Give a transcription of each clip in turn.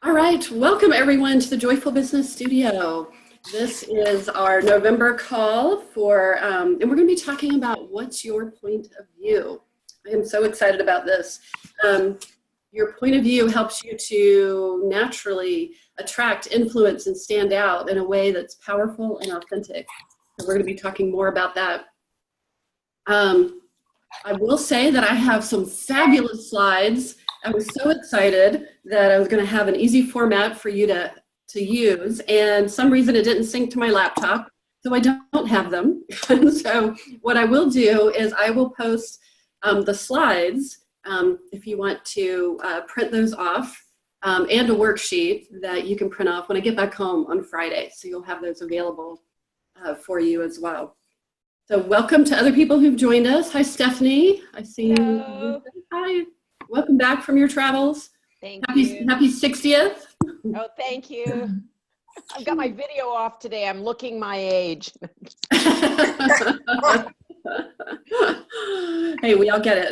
All right, welcome everyone to the Joyful Business Studio. This is our November call for, and we're going to be talking about what's your point of view. I am so excited about this. Your point of view helps you to naturally attract, influence, and stand out in a way that's powerful and authentic. So we're going to be talking more about that. I will say that I have some fabulous slides. I was so excited that I was going to have an easy format for you to use, and some reason it didn't sync to my laptop, so I don't have them. So what I will do is I will post the slides if you want to print those off, and a worksheet that you can print off when I get back home on Friday, so you'll have those available for you as well. So welcome to other people who've joined us. Hi, Stephanie. I see you. Hi. Welcome back from your travels. Thank you. Happy 60th. Oh, thank you. I've got my video off today. I'm looking my age. Hey, we all get it.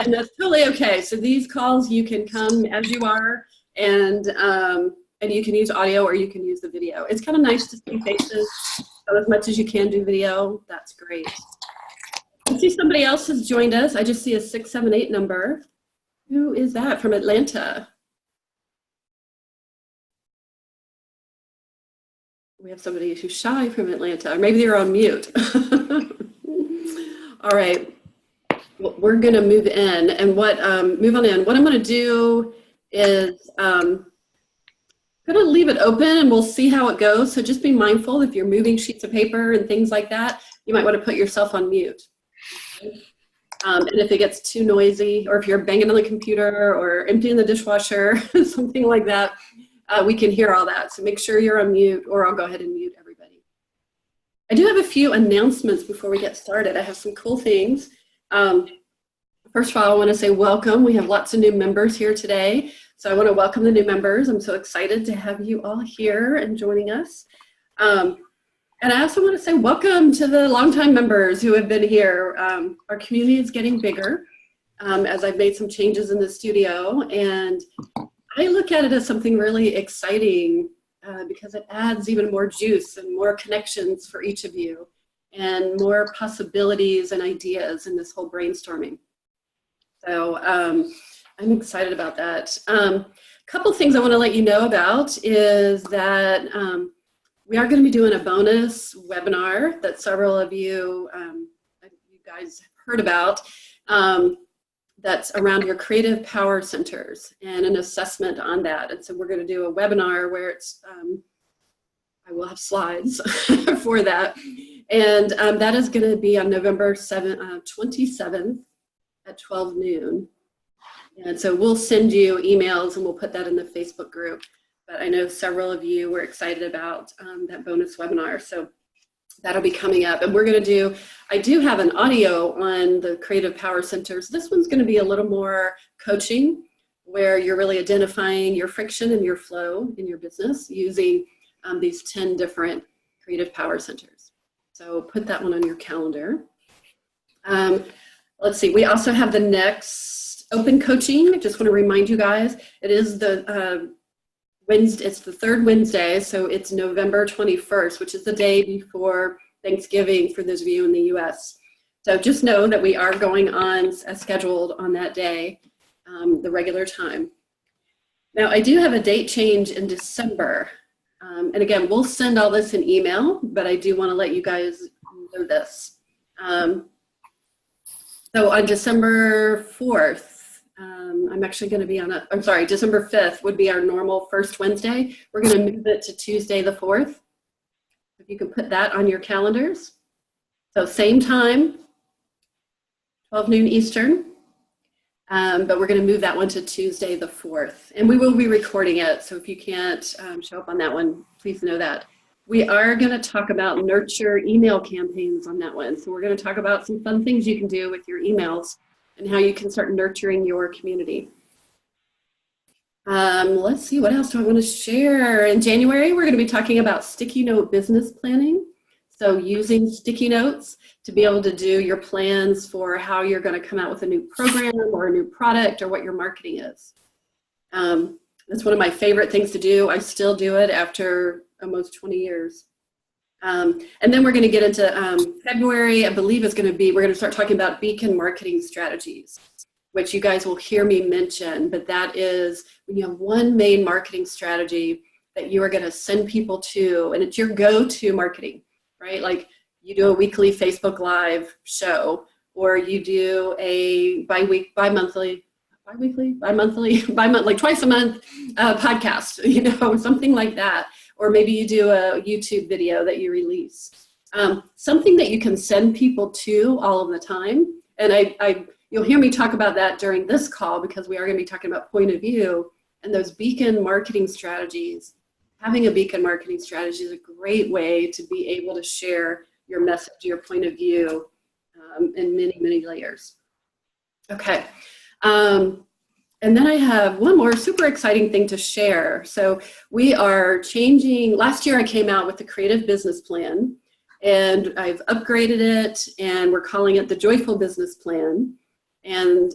And that's totally okay. So these calls, you can come as you are, and you can use audio or you can use the video. It's kind of nice to see faces. So as much as you can do video, that's great. I see somebody else has joined us. I just see a 678 number. Who is that from Atlanta? We have somebody who's shy from Atlanta, or maybe they're on mute. All right, well, we're gonna move in, and move on in. What I'm gonna do is I'm gonna leave it open and we'll see how it goes. So just be mindful if you're moving sheets of paper and things like that, you might wanna put yourself on mute. And if it gets too noisy, or if you're banging on the computer or emptying the dishwasher, something like that, we can hear all that. So make sure you're on mute, or I'll go ahead and mute everybody. I do have a few announcements before we get started. I have some cool things. First of all, I want to say welcome. We have lots of new members here today. So I want to welcome the new members. I'm so excited to have you all here and joining us. And I also want to say welcome to the longtime members who have been here. Our community is getting bigger as I've made some changes in the studio, and I look at it as something really exciting because it adds even more juice and more connections for each of you and more possibilities and ideas in this whole brainstorming. So I'm excited about that. Couple things I want to let you know about is that we are going to be doing a bonus webinar that several of you, you guys have heard about, that's around your creative power centers and an assessment on that. And so we're going to do a webinar where it's, I will have slides for that. And that is going to be on November 27th at 12 noon. And so we'll send you emails and we'll put that in the Facebook group. But I know several of you were excited about that bonus webinar. So that'll be coming up. And we're going to do, I do have an audio on the Creative Power Centers. This one's going to be a little more coaching, where you're really identifying your friction and your flow in your business using these 10 different Creative Power Centers. So put that one on your calendar. Let's see, we also have the next open coaching. I just want to remind you guys, it is the Wednesday, it's the third Wednesday, so it's November 21st, which is the day before Thanksgiving for those of you in the US. So just know that we are going on as scheduled on that day, the regular time. Now, I do have a date change in December. And again, we'll send all this in email, but I do want to let you guys know this. So on December 4th, I'm actually going to be on December 5th would be our normal first Wednesday. We're going to move it to Tuesday the 4th. If you can put that on your calendars. So same time, 12 noon Eastern, but we're going to move that one to Tuesday the 4th. And we will be recording it, so if you can't show up on that one, please know that. We are going to talk about nurture email campaigns on that one. So we're going to talk about some fun things you can do with your emails and how you can start nurturing your community. Let's see, what else do I want to share? In January, we're going to be talking about sticky note business planning. So using sticky notes to be able to do your plans for how you're going to come out with a new program or a new product or what your marketing is. That's one of my favorite things to do. I still do it after almost 20 years. And then we're going to get into February, I believe we're going to start talking about beacon marketing strategies, which you guys will hear me mention, but that is when you have one main marketing strategy that you are going to send people to, and it's your go-to marketing, right? Like you do a weekly Facebook Live show, or you do a bi-monthly, like twice a month podcast, you know, something like that. Or maybe you do a YouTube video that you release. Something that you can send people to all of the time. And you'll hear me talk about that during this call, because we are going to be talking about point of view and those beacon marketing strategies. Having a beacon marketing strategy is a great way to be able to share your message, your point of view in many, many layers. Okay. And then I have one more super exciting thing to share. So we are changing. Last year I came out with the Creative Business Plan, and I've upgraded it, and we're calling it the Joyful Business Plan. And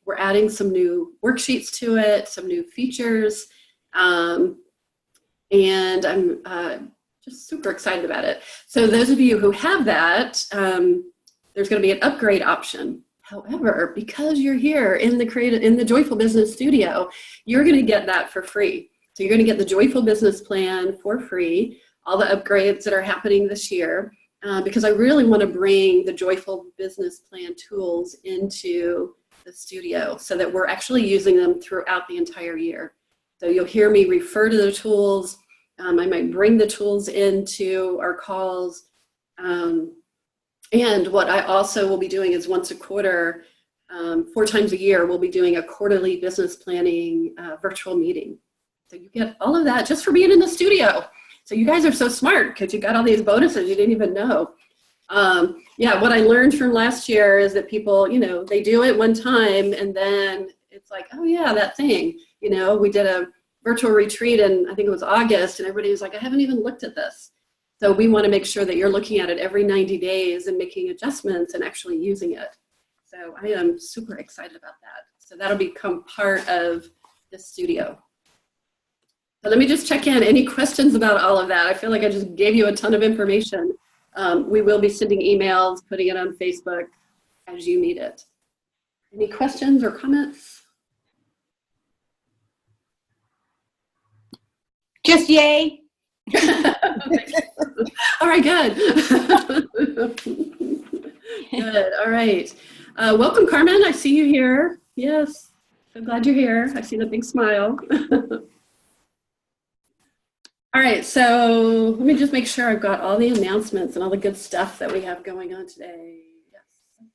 we're adding some new worksheets to it, some new features. And I'm just super excited about it. So those of you who have that, there's going to be an upgrade option. However, because you're here in the Joyful Business Studio, you're going to get that for free. So you're going to get the Joyful Business Plan for free, all the upgrades that are happening this year, because I really want to bring the Joyful Business Plan tools into the studio so that we're actually using them throughout the entire year. So you'll hear me refer to the tools. I might bring the tools into our calls. And what I also will be doing is once a quarter, 4 times a year, we'll be doing a quarterly business planning virtual meeting. So you get all of that just for being in the studio. So you guys are so smart because you got all these bonuses you didn't even know. Yeah, what I learned from last year is that people, you know, they do it one time and then it's like, oh yeah, that thing. You know, we did a virtual retreat in, I think it was August, and everybody was like, I haven't even looked at this. So we want to make sure that you're looking at it every 90 days and making adjustments and actually using it. So I am super excited about that. So that'll become part of the studio. So let me just check in. Any questions about all of that? I feel like I just gave you a ton of information. We will be sending emails, putting it on Facebook as you need it. Any questions or comments? Just yay. All right, good. Good, all right. Welcome, Carmen. I see you here. Yes, so glad you're here. I see the big smile. All right, so let me just make sure I've got all the announcements and all the good stuff that we have going on today. Yes,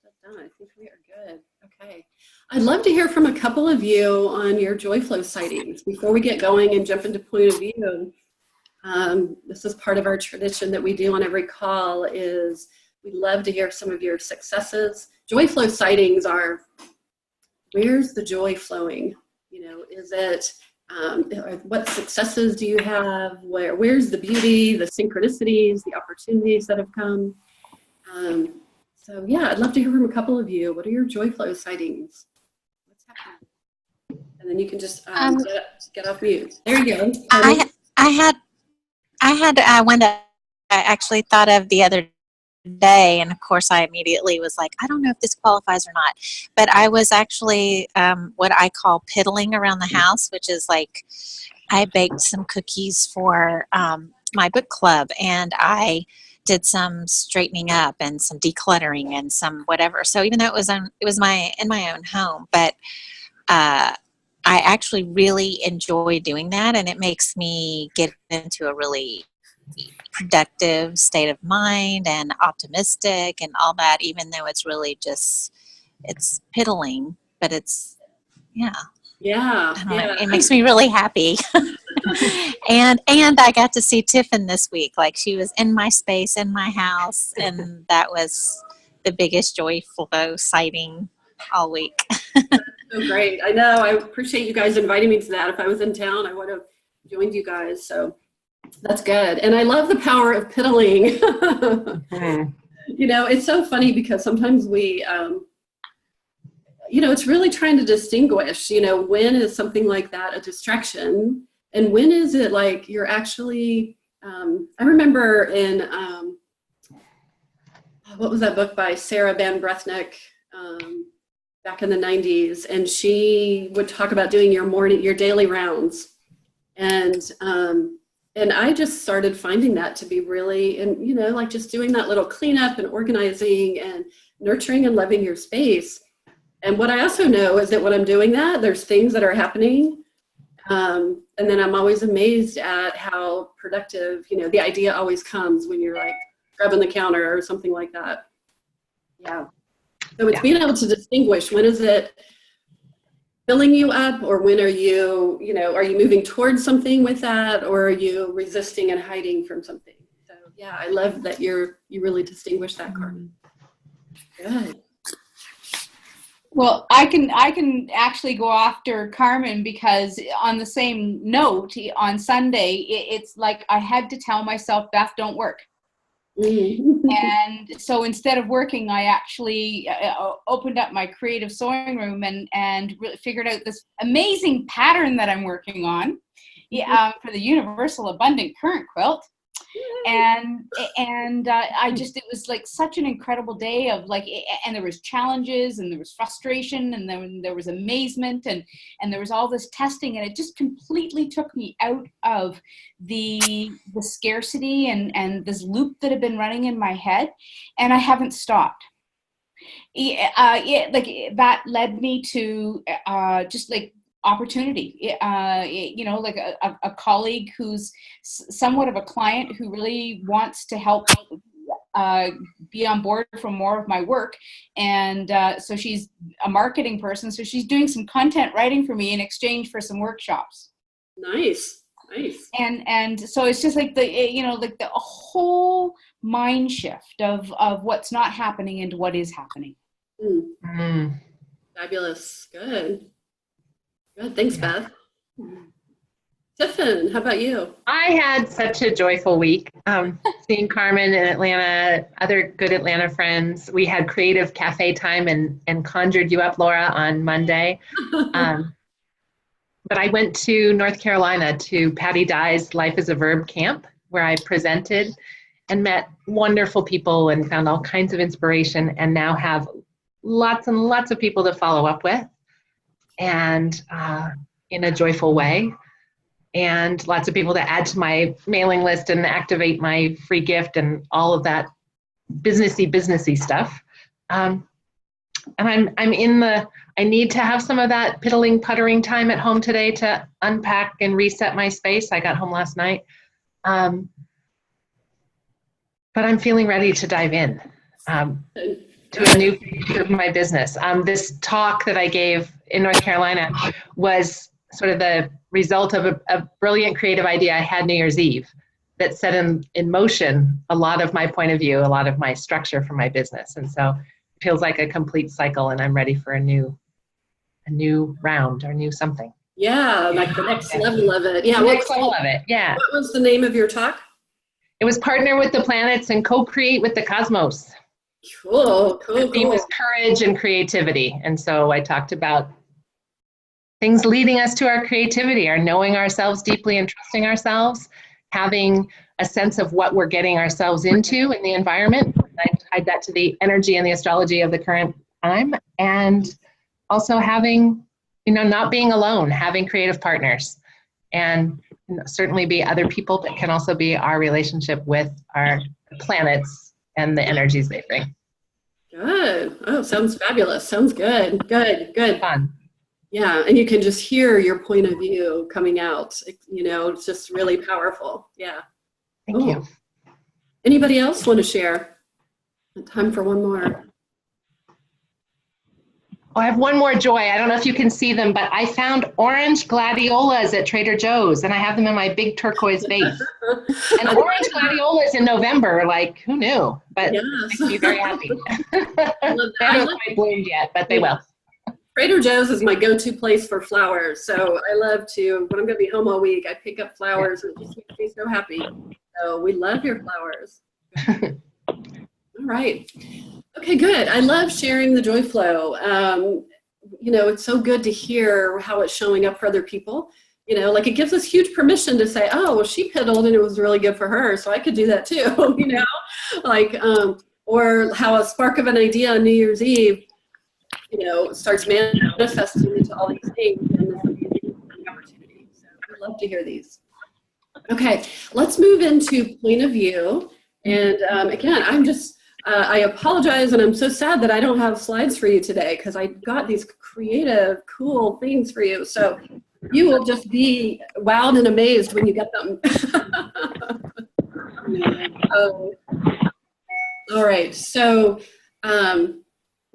that's done. I think we are good. Okay. I'd love to hear from a couple of you on your JoyFlow sightings. Before we get going and jump into point of view, this is part of our tradition that we do on every call is we love to hear some of your successes. JoyFlow sightings are, where's the joy flowing? You know, is it, what successes do you have? Where's the beauty, the synchronicities, the opportunities that have come? So yeah, I'd love to hear from a couple of you. What are your JoyFlow sightings? What's happening? And then you can just get off mute. There you go. I had one that I actually thought of the other day, and of course I immediately was like, I don't know if this qualifies or not, but I was actually what I call piddling around the house, which is like I baked some cookies for my book club, and I did some straightening up and some decluttering and some whatever. So even though it was in my own home, but I actually really enjoy doing that, and it makes me get into a really productive state of mind and optimistic and all that, even though it's really just, it's piddling, but it's, yeah. It makes me really happy. and I got to see Tiffin this week. Like, she was in my space, in my house, and that was the biggest joyful sighting all week. So great. I know. I appreciate you guys inviting me to that. If I was in town, I would have joined you guys. So that's good. And I love the power of piddling. You know, it's so funny because sometimes we, it's really trying to distinguish, when is something like that a distraction and when is it like you're actually, I remember in, what was that book by Sarah Van Brethnick, back in the 90s, and she would talk about doing your daily rounds. And I just started finding that to be really, and like just doing that little cleanup and organizing and nurturing and loving your space. And what I also know is that when I'm doing that, there's things that are happening. And then I'm always amazed at how productive, the idea always comes when you're like scrubbing the counter or something like that. Yeah. So it's being able to distinguish, when is it filling you up, or when are you moving towards something with that, or are you resisting and hiding from something? So yeah, I love that you really distinguish that, Carmen. Good. Well, I can actually go after Carmen, because on the same note, on Sunday, it's like I had to tell myself, Beth, don't work. And so instead of working, I actually opened up my creative sewing room and really figured out this amazing pattern that I'm working on for the Universal Abundant Current quilt. And it was like such an incredible day of like, and there was challenges and there was frustration and then there was amazement and there was all this testing, and it just completely took me out of the scarcity and this loop that had been running in my head, and I haven't stopped. Like that led me to just like opportunity, like a colleague who's somewhat of a client who really wants to help be on board for more of my work. And so she's a marketing person. So she's doing some content writing for me in exchange for some workshops. Nice. And so it's just like the whole mind shift of what's not happening into what is happening. Fabulous. Good. Thanks, Beth. Tiffin, how about you? I had such a joyful week. Seeing Carmen in Atlanta, other good Atlanta friends. We had creative cafe time and conjured you up, Laura, on Monday. But I went to North Carolina to Patty Dye's Life is a Verb camp, where I presented and met wonderful people and found all kinds of inspiration, and now have lots and lots of people to follow up with, and in a joyful way, and lots of people to add to my mailing list and activate my free gift and all of that businessy stuff. And I'm in I need to have some of that piddling, puttering time at home today to unpack and reset my space. I got home last night. But I'm feeling ready to dive in to a new phase of my business. This talk that I gave in North Carolina was sort of the result of a brilliant creative idea I had New Year's Eve that set in motion a lot of my point of view, a lot of my structure for my business. And so it feels like a complete cycle, and I'm ready for a new round or new something. Yeah, like the next level of it. Yeah, the next level of it. Yeah. What was the name of your talk? It was Partner with the Planets and Co-Create with the Cosmos. Cool. The theme was courage and creativity. And so I talked about things leading us to our creativity, our knowing ourselves deeply and trusting ourselves, having a sense of what we're getting ourselves into in the environment. I tied that to the energy and the astrology of the current time. And also having, not being alone, having creative partners, and certainly be other people, but can also be our relationship with our planets and the energies they bring. Good. Oh, sounds fabulous. Sounds good. Good. Fun. Yeah, and you can just hear your point of view coming out. It's just really powerful. Yeah. Thank you. Anybody else want to share? Time for one more. Oh, I have one more joy. I don't know if you can see them, but I found orange gladiolas at Trader Joe's, and I have them in my big turquoise vase. And orange gladiolas in November, like, who knew? But yes. Makes me very happy. They haven't quite bloomed yet, but they will. Trader Joe's is my go-to place for flowers. So I love to, when I'm going to be home all week, I pick up flowers, and it just makes me so happy. So we love your flowers. All right. Okay, good. I love sharing the joy flow. it's so good to hear how it's showing up for other people. Like it gives us huge permission to say, oh, well, she piddled and it was really good for her, so I could do that too, like, or how a spark of an idea on New Year's Eve, starts manifesting into all these things, and this would be an opportunity. So I'd love to hear these. Okay, let's move into point of view. And again, I apologize, and I'm so sad that I don't have slides for you today, because I got these creative, cool things for you. So you will just be wowed and amazed when you get them. All right, so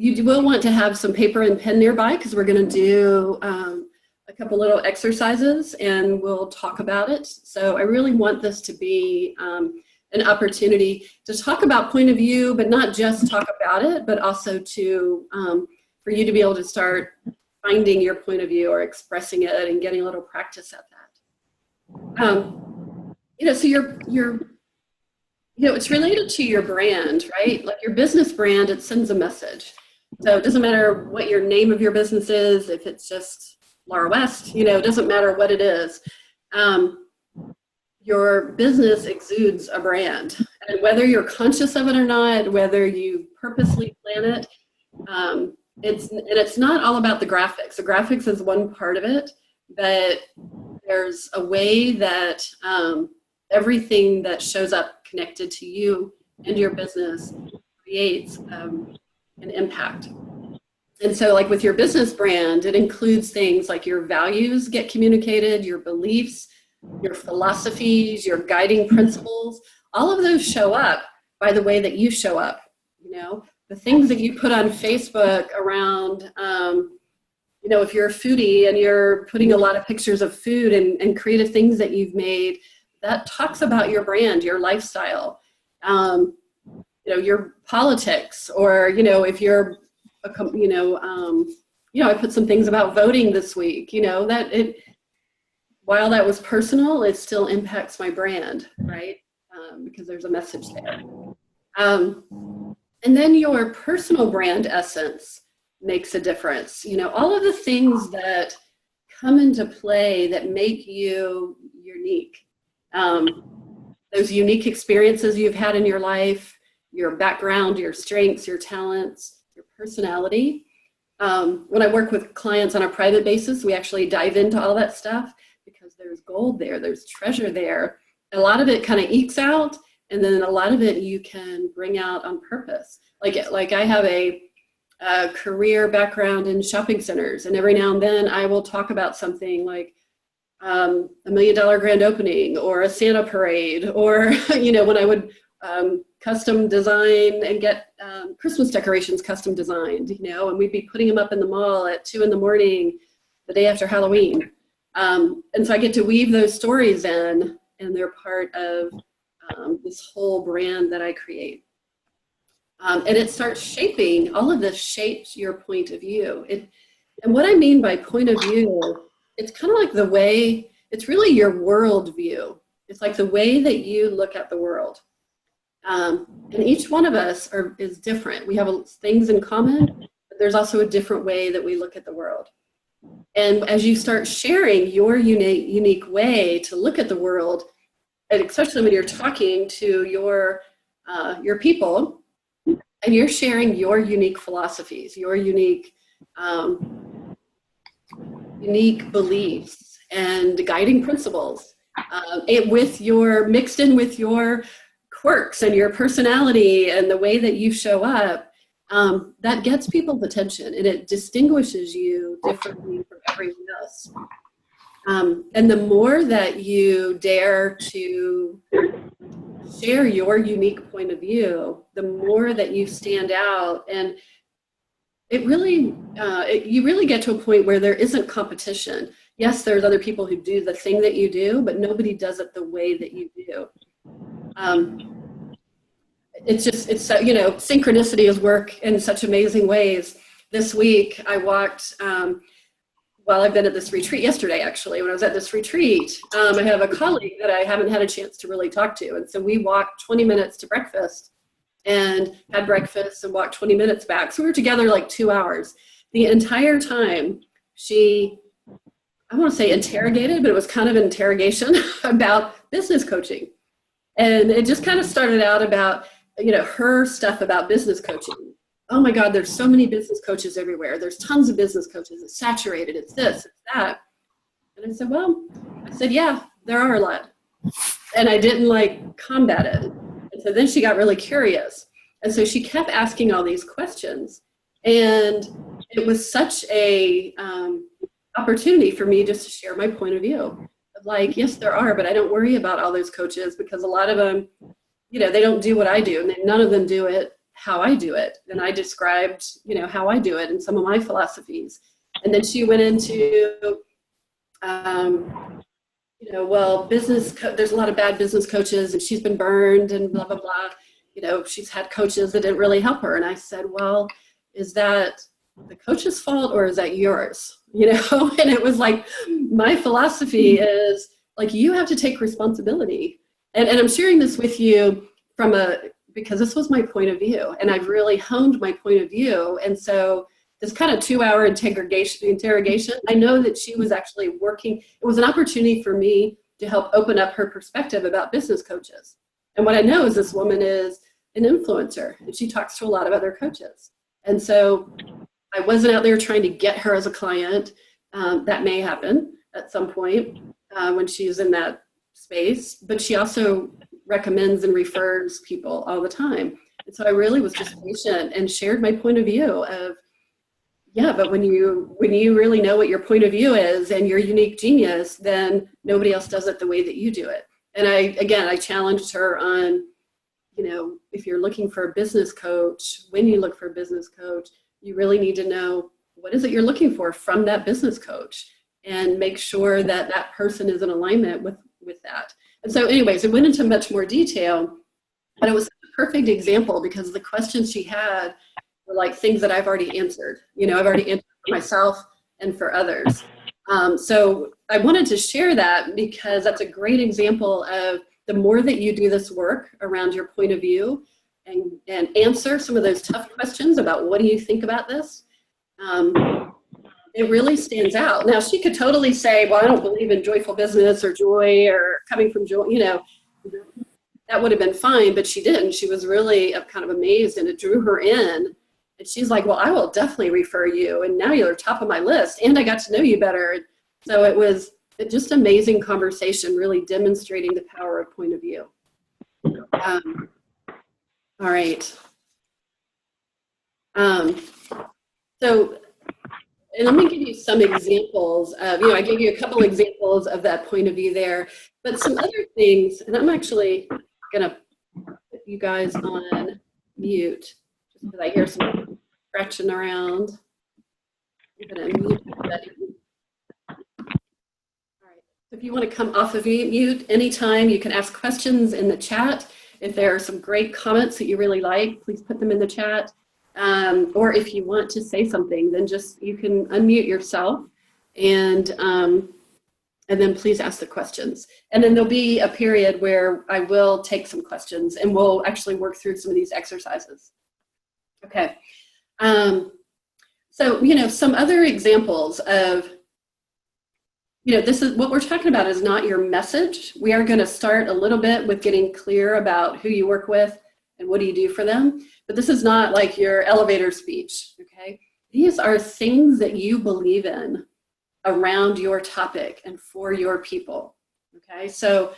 you will want to have some paper and pen nearby, because we're going to do a couple little exercises and we'll talk about it. So I really want this to be an opportunity to talk about point of view, but not just talk about it, but also to for you to be able to start finding your point of view or expressing it and getting a little practice at that. So it's related to your brand, right? Like your business brand, it sends a message. So it doesn't matter what your name of your business is, if it's just Laura West, it doesn't matter what it is. Your business exudes a brand. And whether you're conscious of it or not, whether you purposely plan it, it's not all about the graphics. The graphics is one part of it, but there's a way that everything that shows up connected to you and your business creates an impact. And so like with your business brand, it includes things like your values get communicated, your beliefs, your philosophies, your guiding principles. All of those show up by the way that you show up. The things that you put on Facebook around, if you're a foodie and you're putting a lot of pictures of food and creative things that you've made, that talks about your brand, your lifestyle, your politics, or, if you're, I put some things about voting this week, while that was personal, it still impacts my brand, right? Because there's a message there. And then your personal brand essence makes a difference. All of the things that come into play that make you unique. Those unique experiences you've had in your life, your background, your strengths, your talents, your personality. When I work with clients on a private basis, we actually dive into all that stuff, because there's gold there, there's treasure there. A lot of it kind of ekes out, and then a lot of it you can bring out on purpose. Like I have a career background in shopping centers, and every now and then I will talk about something like $1 million grand opening, or a Santa parade, or when I would custom design and get Christmas decorations custom designed, and we'd be putting them up in the mall at 2 a.m, the day after Halloween. And so I get to weave those stories in, and they're part of this whole brand that I create. And it starts shaping, all of this shapes your point of view. And what I mean by point of view, it's kind of like the way, it's really your world view. It's like the way that you look at the world. And each one of us is different. We have things in common, but there's also a different way that we look at the world. And as you start sharing your unique way to look at the world, and especially when you're talking to your people, and you're sharing your unique philosophies, your unique beliefs and guiding principles, mixed in with your quirks and your personality and the way that you show up, that gets people's attention, and it distinguishes you differently from everyone else. And the more that you dare to share your unique point of view, the more that you stand out, and it really, you really get to a point where there isn't competition. Yes, there's other people who do the thing that you do, but nobody does it the way that you do. Synchronicities work in such amazing ways. This week I walked, I've been at this retreat yesterday, actually. When I was at this retreat, I have a colleague that I haven't had a chance to really talk to. And so we walked 20 minutes to breakfast and had breakfast and walked 20 minutes back. So we were together like 2 hours. the entire time she, I want to say interrogated, but it was kind of an interrogation about business coaching. And it just kind of started out about, her stuff about business coaching. Oh my God, there's so many business coaches everywhere. There's tons of business coaches. It's saturated. It's this, it's that. And I said, yeah, there are a lot. And I didn't combat it. And so then she got really curious. And so she kept asking all these questions. And it was such a opportunity for me just to share my point of view. Yes, there are, but I don't worry about all those coaches because a lot of them, they don't do what I do. And none of them do it how I do it. And I described, how I do it and some of my philosophies. And then she went into, there's a lot of bad business coaches and she's been burned and blah, blah, blah. She's had coaches that didn't really help her. And I said, well, is that the coach's fault or is that yours? And it was my philosophy is you have to take responsibility. And I'm sharing this with you because this was my point of view and I've really honed my point of view. And so this kind of 2-hour interrogation, I know that she was actually working. It was an opportunity for me to help open up her perspective about business coaches. And what I know is this woman is an influencer and she talks to a lot of other coaches. And so I wasn't out there trying to get her as a client. That may happen at some point when she's in that space, but she also recommends and refers people all the time. And so I really was just patient and shared my point of view of, yeah, but when you really know what your point of view is and your unique genius, then nobody else does it the way that you do it. And I challenged her on, if you're looking for a business coach, when you look for a business coach, you really need to know what is it you're looking for from that business coach and make sure that that person is in alignment with that. And so anyways, it went into much more detail, but it was a perfect example because the questions she had were things that I've already answered. I've already answered for myself and for others. So I wanted to share that because that's a great example of the more that you do this work around your point of view and answer some of those tough questions about what do you think about this, it really stands out. Now, she could totally say, well, I don't believe in joyful business or joy or coming from joy, that would have been fine, but she didn't. She was really kind of amazed and it drew her in. And she's like, well, I will definitely refer you. And now you're top of my list and I got to know you better. So it was just amazing conversation, really demonstrating the power of point of view. All right. So, and I'm going to give you some examples of, I gave you a couple examples of that point of view there, but some other things, and I'm actually going to put you guys on mute just because I hear some scratching around. I'm going to mute everybody. All right. So if you want to come off of mute anytime, you can ask questions in the chat. If there are some great comments that you really like, please put them in the chat. Or if you want to say something, then you can unmute yourself and then please ask the questions. And then there'll be a period where I will take some questions and we'll actually work through some of these exercises. Okay. So, some other examples of, this is what we're talking about is not your message. We are going to start a little bit with getting clear about who you work with and what do you do for them. But this is not like your elevator speech, okay? These are things that you believe in around your topic and for your people, okay? So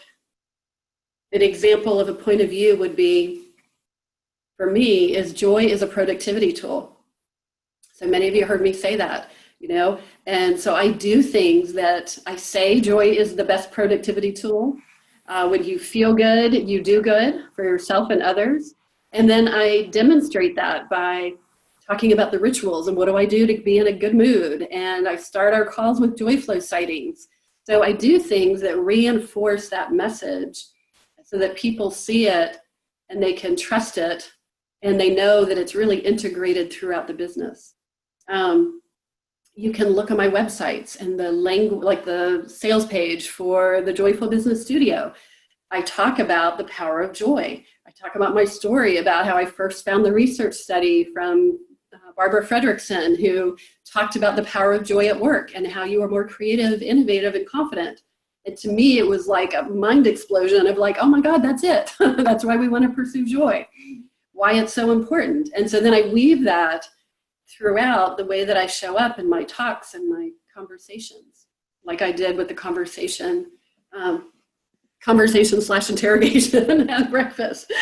an example of a point of view would be, for me, is joy is a productivity tool. So many of you heard me say that, and so I do things that I say joy is the best productivity tool. When you feel good, you do good for yourself and others. And then I demonstrate that by talking about the rituals and what do I do to be in a good mood. And I start our calls with joy flow sightings. So I do things that reinforce that message so that people see it and they can trust it and they know that it's really integrated throughout the business. You can look on my websites and the language, like the sales page for the Joyful Business Studio. I talk about the power of joy. I talk about my story about how I first found the research study from Barbara Fredrickson, who talked about the power of joy at work and how you are more creative, innovative, and confident. And to me, it was like a mind explosion of like, oh my God, that's it. That's why we want to pursue joy, why it's so important. And so then I weave that throughout the way that I show up in my talks and my conversations, like I did with the conversation/interrogation at breakfast.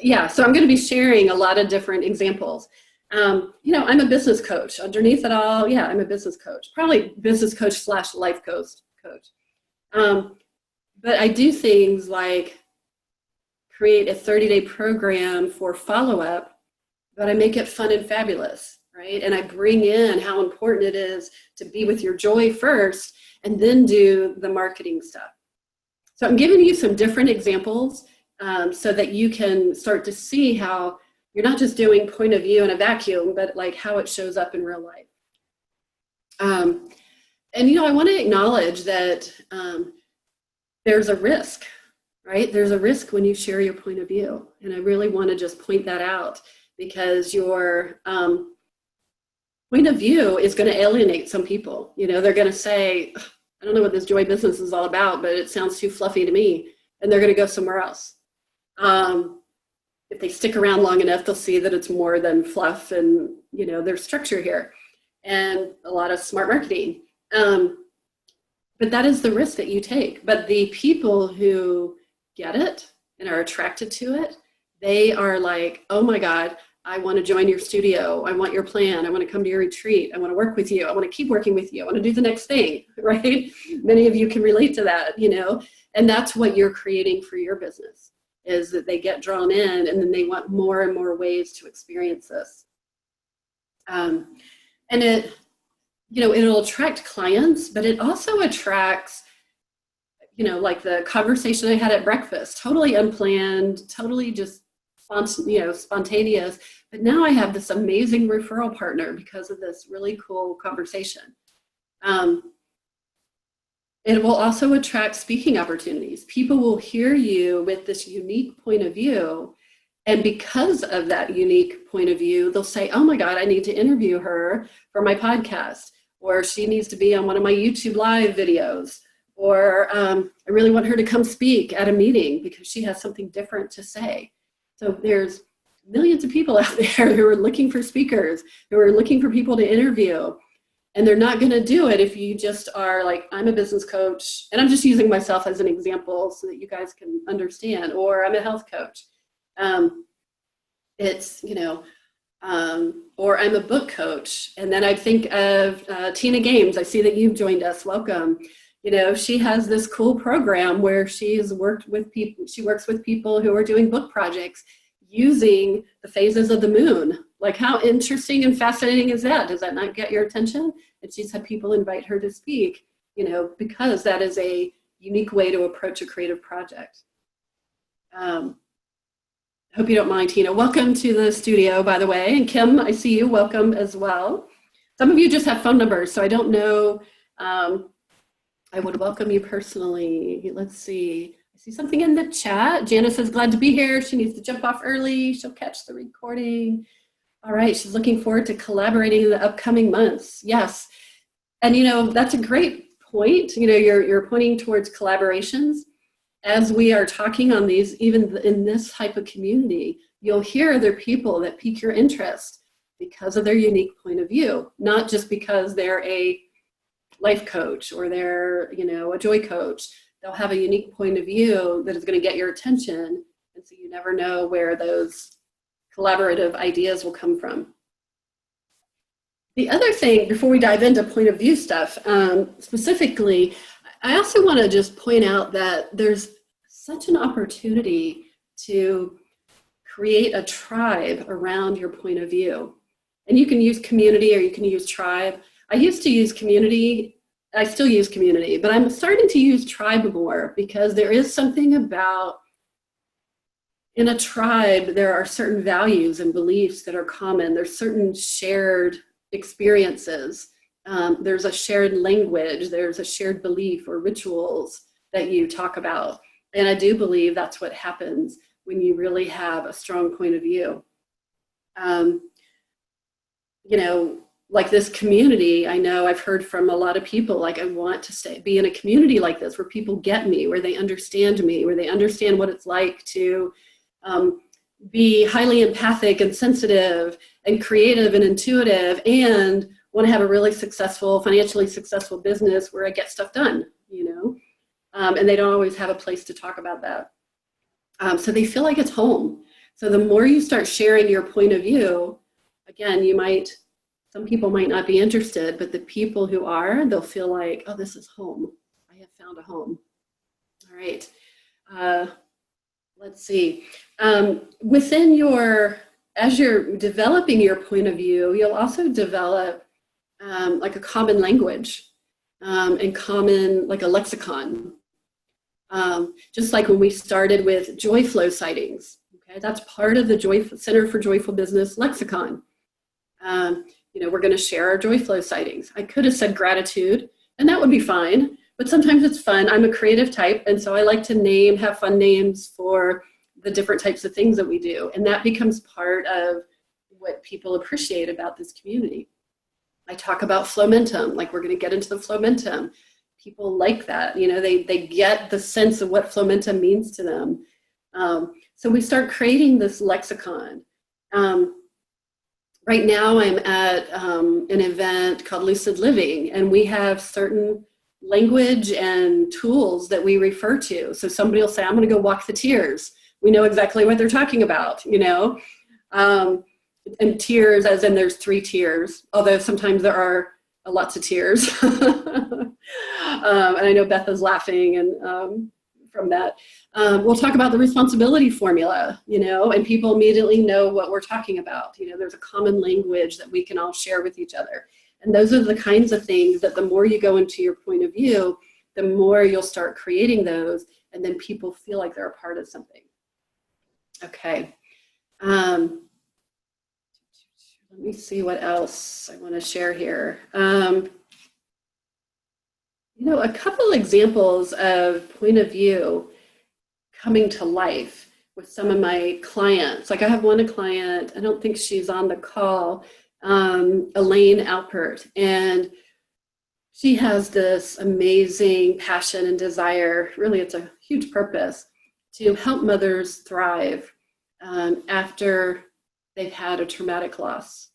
Yeah, so I'm going to be sharing a lot of different examples. I'm a business coach. Underneath it all, yeah, I'm a business coach, probably business coach/life coach. But I do things like create a 30-day program for follow-up, but I make it fun and fabulous, right? And I bring in how important it is to be with your joy first and then do the marketing stuff. So I'm giving you some different examples so that you can start to see how you're not just doing point of view in a vacuum, but like how it shows up in real life. And, I want to acknowledge that there's a risk, right? There's a risk when you share your point of view. And I really want to just point that out because your point of view is going to alienate some people. They're going to say, I don't know what this joy business is all about, but it sounds too fluffy to me. And they're going to go somewhere else. If they stick around long enough, they'll see that it's more than fluff and, there's structure here and a lot of smart marketing. But that is the risk that you take. But the people who get it and are attracted to it, they are like, oh my God, I want to join your studio. I want your plan. I want to come to your retreat. I want to work with you. I want to keep working with you. I want to do the next thing, right? Many of you can relate to that, and that's what you're creating for your business, is that they get drawn in and then they want more and more ways to experience this. And it, it'll attract clients, but it also attracts, like the conversation I had at breakfast, totally unplanned, totally just spontaneous. But now I have this amazing referral partner because of this really cool conversation. It will also attract speaking opportunities. People will hear you with this unique point of view. And because of that unique point of view, they'll say, oh my God, I need to interview her for my podcast, or she needs to be on one of my YouTube live videos, or I really want her to come speak at a meeting because she has something different to say. So there's millions of people out there who are looking for speakers, who are looking for people to interview. And they're not going to do it if you just are like, I'm a business coach, and I'm just using myself as an example so that you guys can understand, or I'm a health coach. Or I'm a book coach. And then I think of Tina Games. I see that you've joined us. Welcome. She has this cool program where she's worked with people. She works with people who are doing book projects using the phases of the moon. Like, how interesting and fascinating is that? Does that not get your attention? And she's had people invite her to speak, because that is a unique way to approach a creative project. Hope you don't mind, Tina. Welcome to the studio, by the way. And Kim, I see you. Welcome as well. Some of you just have phone numbers, so I don't know. I would welcome you personally. Let's see. I see something in the chat. Janice is glad to be here. She needs to jump off early. She'll catch the recording. All right. She's looking forward to collaborating in the upcoming months. Yes. And, that's a great point. You're pointing towards collaborations. As we are talking on these, even in this type of community, you'll hear other people that pique your interest because of their unique point of view, not just because they're a life coach or they're, a joy coach. They'll have a unique point of view that is going to get your attention. And so you never know where those collaborative ideas will come from. The other thing, before we dive into point of view stuff, specifically, I also want to just point out that there's such an opportunity to create a tribe around your point of view. And you can use community or you can use tribe. I used to use community. I still use community, but I'm starting to use tribe more because there is something about, in a tribe, there are certain values and beliefs that are common. There's certain shared experiences. There's a shared language. There's a shared belief or rituals that you talk about. And I do believe that's what happens when you really have a strong point of view. You know, like this community, I know I've heard from a lot of people, like, I want to be in a community like this where people get me, where they understand me, where they understand what it's like to be highly empathic and sensitive and creative and intuitive, and want to have a really successful, financially successful business where I get stuff done, you know, and they don't always have a place to talk about that. So they feel like it's home. So the more you start sharing your point of view, again, some people might not be interested, but the people who are, they'll feel like, oh, this is home. I have found a home. All right. Let's see. As you're developing your point of view, you'll also develop like a common language and common, like a lexicon. Just like when we started with joy flow sightings. Okay, that's part of the Center for Joyful Business lexicon. You know, we're going to share our joy flow sightings. I could have said gratitude, and that would be fine, but sometimes it's fun. I'm a creative type, and so I like to have fun names for the different types of things that we do, and that becomes part of what people appreciate about this community. I talk about flowmentum, like we're going to get into the flowmentum. People like that, you know, they get the sense of what flowmentum means to them. So we start creating this lexicon. Right now I'm at an event called Lucid Living, and we have certain language and tools that we refer to. So somebody will say, I'm going to go walk the tiers. We know exactly what they're talking about, you know. And tiers, as in there's 3 tiers, although sometimes there are lots of tiers. And I know Beth is laughing and from that. We'll talk about the responsibility formula, you know, and people immediately know what we're talking about. You know, there's a common language that we can all share with each other. And those are the kinds of things that the more you go into your point of view, the more you'll start creating those, and then people feel like they're a part of something. Okay. Let me see what else I want to share here. You know, a couple examples of point of view coming to life with some of my clients. Like I have one client, I don't think she's on the call, Elaine Alpert, and she has this amazing passion and desire, really it's a huge purpose, to help mothers thrive after they've had a traumatic loss,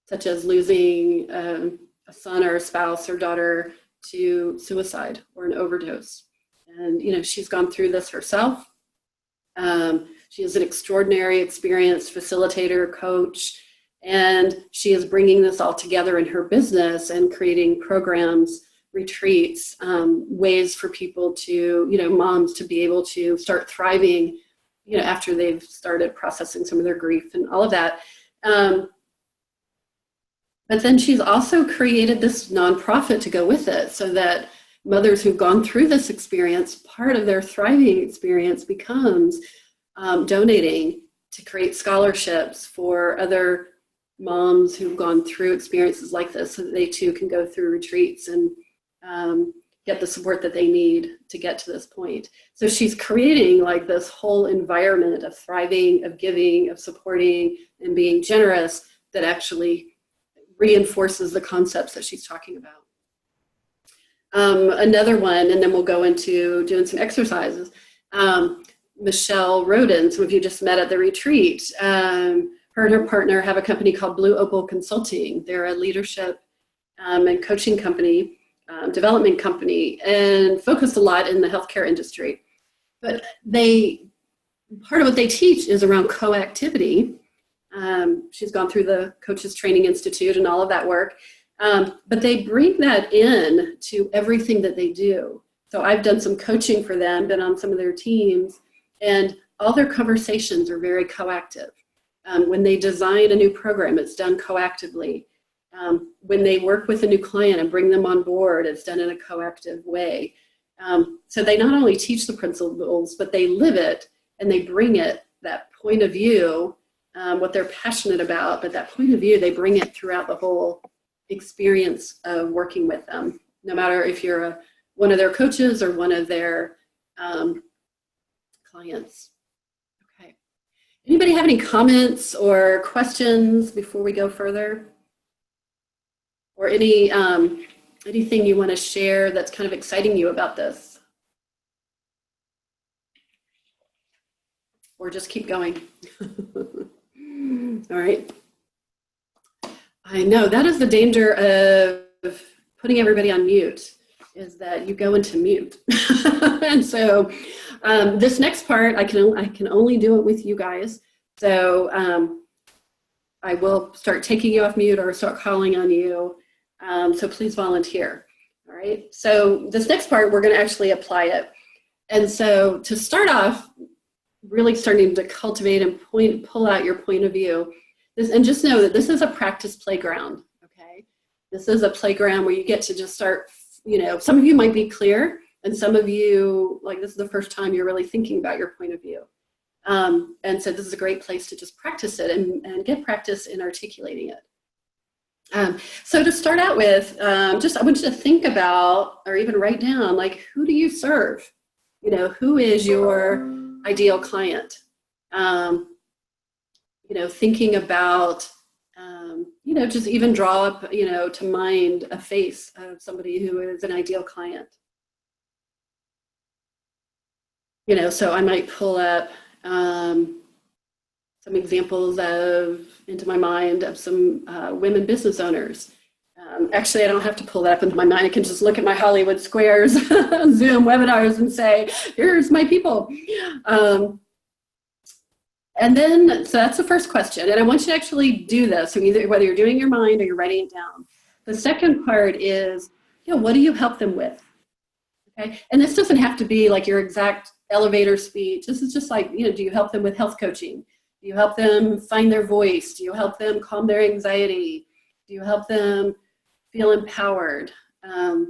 such as losing a son or a spouse or daughter to suicide or an overdose. And, you know, she's gone through this herself. She is an extraordinary, experienced facilitator, coach, and she is bringing this all together in her business and creating programs, retreats, ways for people to, you know, moms to be able to start thriving, you know, after they've started processing some of their grief and all of that. But then she's also created this nonprofit to go with it so that mothers who've gone through this experience, part of their thriving experience becomes donating to create scholarships for other moms who've gone through experiences like this so that they too can go through retreats and get the support that they need to get to this point. So she's creating like this whole environment of thriving, of giving, of supporting, and being generous that actually reinforces the concepts that she's talking about. Another one, and then we'll go into doing some exercises. Michelle Roden, some of you just met at the retreat. Her and her partner have a company called Blue Opal Consulting. They're a leadership and coaching company, development company, and focus a lot in the healthcare industry. But part of what they teach is around coactivity. She's gone through the Coaches Training Institute and all of that work. But they bring that in to everything that they do. So I've done some coaching for them, been on some of their teams, and all their conversations are very coactive. When they design a new program, it's done coactively. When they work with a new client and bring them on board, it's done in a coactive way. So they not only teach the principles, but they live it and they bring it, that point of view, what they're passionate about, but that point of view, they bring it throughout the whole experience of working with them, no matter if you're one of their coaches or one of their clients. Okay. Anybody have any comments or questions before we go further? Or anything you want to share that's kind of exciting you about this? Or just keep going. All right. I know that is the danger of putting everybody on mute, is that you go into mute. And so this next part, I can only do it with you guys. So I will start taking you off mute or start calling on you. So please volunteer. All right. So this next part, we're going to actually apply it. And so to start off, really starting to cultivate and pull out your point of view. And just know that this is a practice playground, okay? This is a playground where you get to just start, some of you might be clear, and some of you, like, this is the first time you're really thinking about your point of view. And so this is a great place to just practice it and get practice in articulating it. So to start out with, I want you to think about, or even write down, like, who do you serve? Who is your ideal client? Thinking about, just even draw up, to mind a face of somebody who is an ideal client. So I might pull up some examples into my mind of some women business owners. Actually, I don't have to pull that up into my mind. I can just look at my Hollywood Squares Zoom webinars and say, here's my people. And then, so that's the first question. And I want you to actually do this. So whether you're doing your mind or you're writing it down. The second part is, what do you help them with? Okay. And this doesn't have to be like your exact elevator speech. This is just like, do you help them with health coaching? Do you help them find their voice? Do you help them calm their anxiety? Do you help them feel empowered? I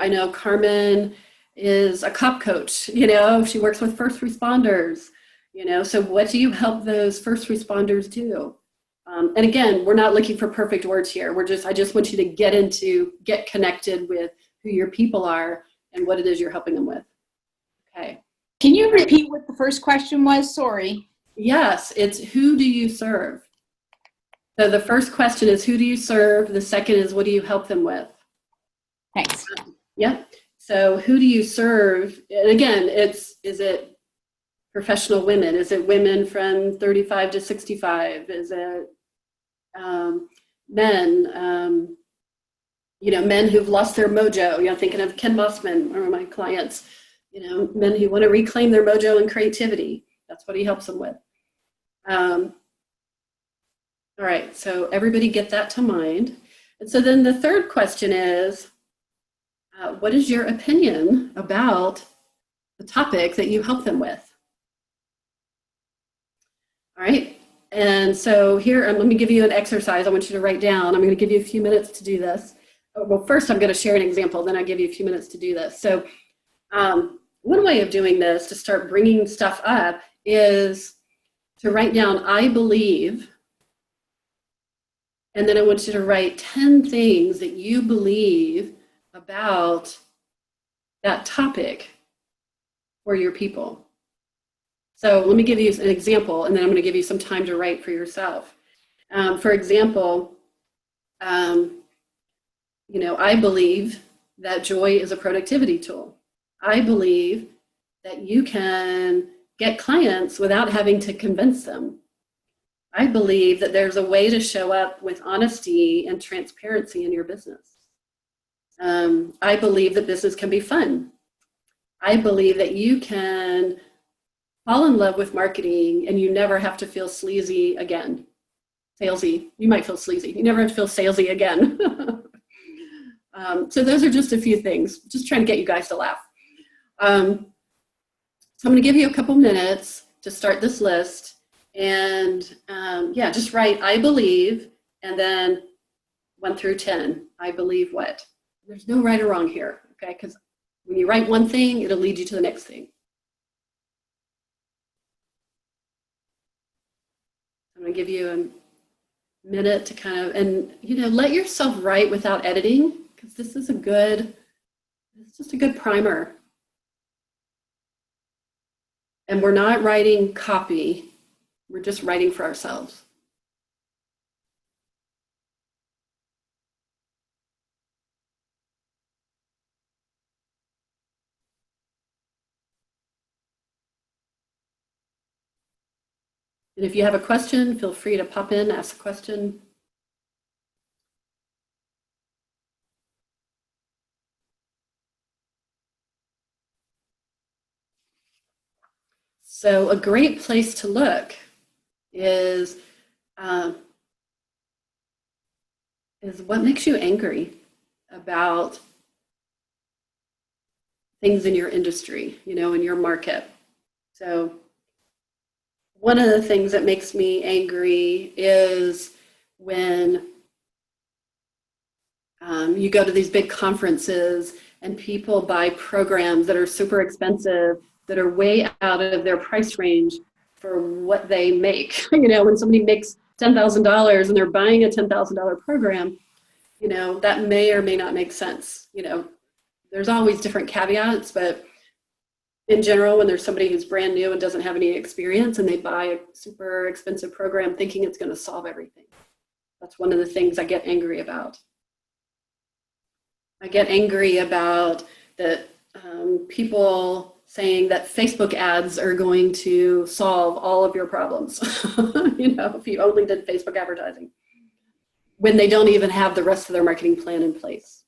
know Carmen is a cop coach, she works with first responders, so what do you help those first responders do? And again, we're not looking for perfect words here. I just want you to get connected with who your people are and what it is you're helping them with. Okay. Can you repeat what the first question was? Sorry. Yes, it's who do you serve? So the first question is who do you serve? The second is what do you help them with? Thanks. Yep. So who do you serve? And again, is it professional women? Is it women from 35 to 65? Is it men? Men who've lost their mojo. Thinking of Ken Mossman, one of my clients. Men who want to reclaim their mojo and creativity. That's what he helps them with. All right, so everybody get that to mind. And so then the third question is, what is your opinion about the topic that you help them with? All right, and so here, let me give you an exercise I want you to write down. I'm going to give you a few minutes to do this. Well, first I'm going to share an example, then I'll give you a few minutes to do this. So one way of doing this to start bringing stuff up is to write down, I believe, and then I want you to write 10 things that you believe about that topic for your people. So let me give you an example, and then I'm going to give you some time to write for yourself. For example, I believe that joy is a productivity tool. I believe that you can get clients without having to convince them. I believe that there's a way to show up with honesty and transparency in your business. I believe that business can be fun. I believe that you can fall in love with marketing and you never have to feel sleazy again. Salesy. You might feel sleazy. You never have to feel salesy again. So those are just a few things. Just trying to get you guys to laugh. So I'm going to give you a couple minutes to start this list. And just write, I believe, and then 1 through 10. I believe what? There's no right or wrong here, okay? Because when you write one thing, it'll lead you to the next thing. I'm going to give you a minute to kind of, and let yourself write without editing, because this is it's just a good primer. And we're not writing copy. We're just writing for ourselves. And if you have a question, feel free to pop in, ask a question. So a great place to look is what makes you angry about things in your industry, you know, in your market. So one of the things that makes me angry is when you go to these big conferences and people buy programs that are super expensive, that are way out of their price range for what they make. You know, when somebody makes $10,000 and they're buying a $10,000 program, you know, that may or may not make sense. You know, there's always different caveats, but in general, when there's somebody who's brand new and doesn't have any experience and they buy a super expensive program thinking it's going to solve everything, that's one of the things I get angry about. I get angry about that people saying that Facebook ads are going to solve all of your problems, you know, if you only did Facebook advertising, when they don't even have the rest of their marketing plan in place.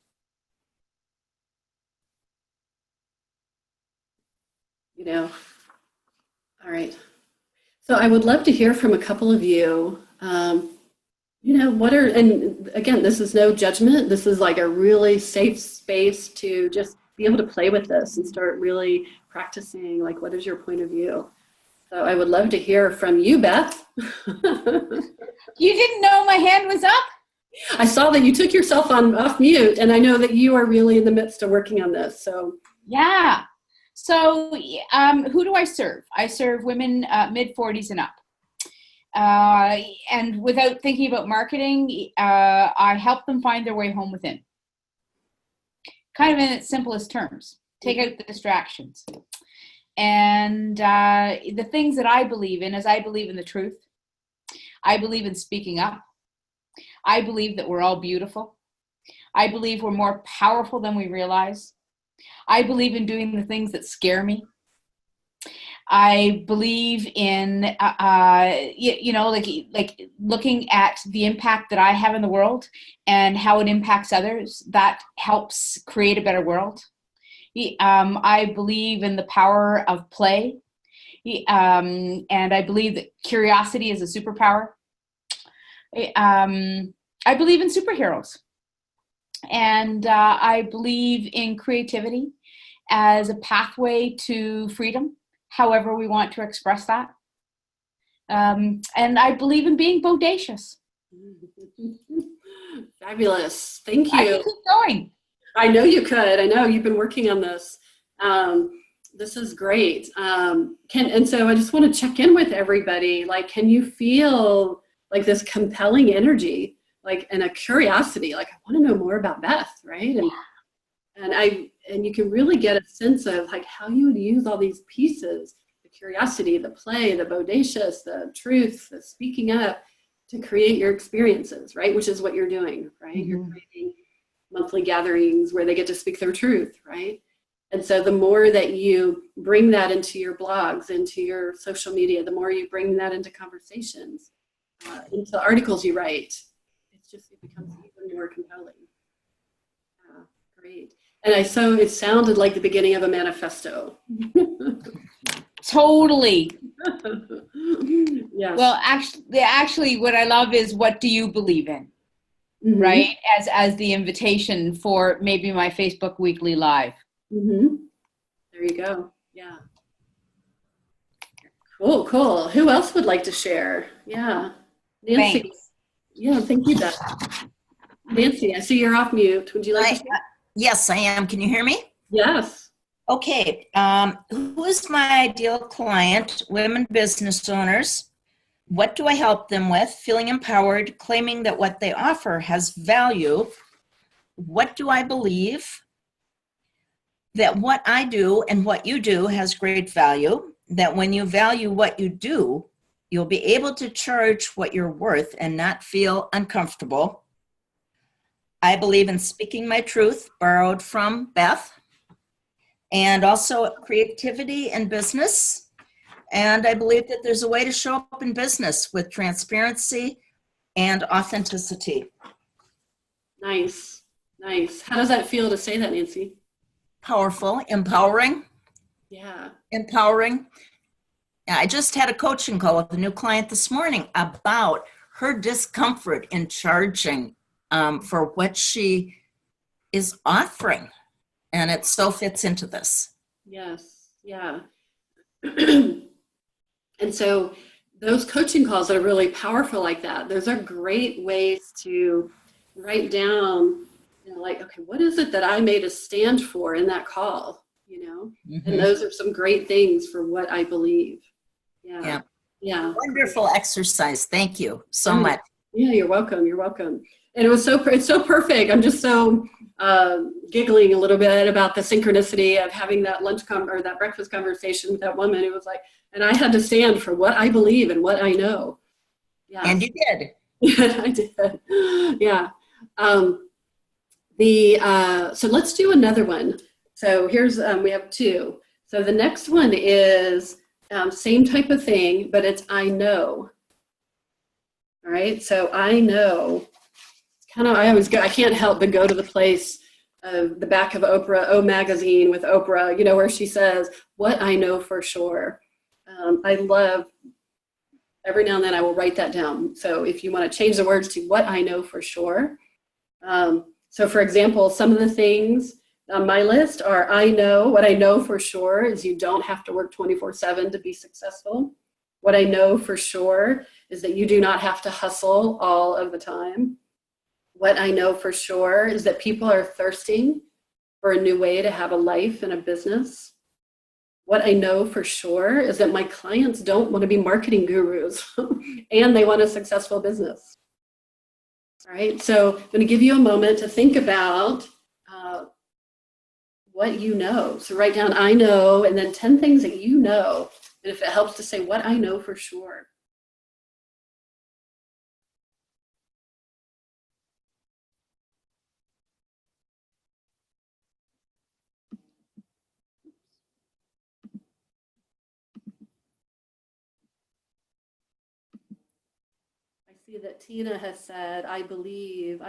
You know, all right. So I would love to hear from a couple of you. You know, what are, and again, this is no judgment. This is like a really safe space to just be able to play with this and start really practicing, like, what is your point of view? So I would love to hear from you, Beth. You didn't know my hand was up? I saw that you took yourself off mute, and I know that you are really in the midst of working on this. So yeah. So who do I serve? I serve women mid-40s and up. And without thinking about marketing, I help them find their way home within. Kind of in its simplest terms. Take out the distractions. And the things that I believe in is I believe in the truth. I believe in speaking up. I believe that we're all beautiful. I believe we're more powerful than we realize. I believe in doing the things that scare me. I believe in, you know, like looking at the impact that I have in the world and how it impacts others. That helps create a better world. I believe in the power of play. And I believe that curiosity is a superpower. I believe in superheroes. And I believe in creativity as a pathway to freedom, however we want to express that. And I believe in being bodacious. fabulous. Thank you. I can keep going. I know you could. I know you've been working on this. This is great. And so I just want to check in with everybody. Like, can you feel like this compelling energy, like, and a curiosity? Like, I want to know more about Beth, right? And you can really get a sense of like how you would use all these pieces, the curiosity, the play, the bodacious, the truth, the speaking up, to create your experiences, right? Which is what you're doing, right? Mm-hmm. You're creating monthly gatherings where they get to speak their truth, right? And so the more that you bring that into your blogs, into your social media, the more you bring that into conversations, into articles you write, it becomes even more compelling. Great. And it sounded like the beginning of a manifesto. Totally. Yes. Well, actually, what I love is, what do you believe in? Mm-hmm. Right? As the invitation for maybe my Facebook weekly live. Mm-hmm. There you go. Yeah. Cool. Who else would like to share? Yeah. Nancy. Thanks. Yeah, thank you, Beth. Nancy, I see you're off mute. Would you like to share? Yes, I am. Can you hear me? Yes. Okay. Who is my ideal client? Women business owners. What do I help them with? Feeling empowered, claiming that what they offer has value. What do I believe? That what I do and what you do has great value. that when you value what you do, you'll be able to charge what you're worth and not feel uncomfortable. I believe in speaking my truth, borrowed from Beth, and also creativity in business. And I believe that there's a way to show up in business with transparency and authenticity. Nice. Nice. How does that feel to say that, Nancy? Powerful, empowering. Yeah. Empowering. I just had a coaching call with a new client this morning about her discomfort in charging for what she is offering. And it so fits into this. Yes. Yeah. And so those coaching calls that are really powerful like that, those are great ways to write down, like, okay, what is it that I made a stand for in that call, Mm-hmm. And those are some great things for what I believe. Yeah. Yeah. Wonderful exercise. Thank you so much. Yeah, you're welcome. You're welcome. And it's so perfect. I'm just so giggling a little bit about the synchronicity of having that that breakfast conversation with that woman who was like, and I had to stand for what I believe and what I know. Yeah. And you did. Yeah, I did. Yeah. So let's do another one. So here's, we have two. So the next one is same type of thing, but it's I know. All right. So I know. I can't help but go to the place of the back of O magazine with Oprah, where she says, what I know for sure. I love, every now and then I will write that down. So if you want to change the words to what I know for sure. So for example, some of the things on my list are what I know for sure is you don't have to work 24/7 to be successful. What I know for sure is that you do not have to hustle all of the time. What I know for sure is that people are thirsting for a new way to have a life and a business. What I know for sure is that my clients don't want to be marketing gurus and they want a successful business. All right, so I'm going to give you a moment to think about what you know. So write down I know and then 10 things that you know. And if it helps to say what I know for sure. I see that Tina has said, I believe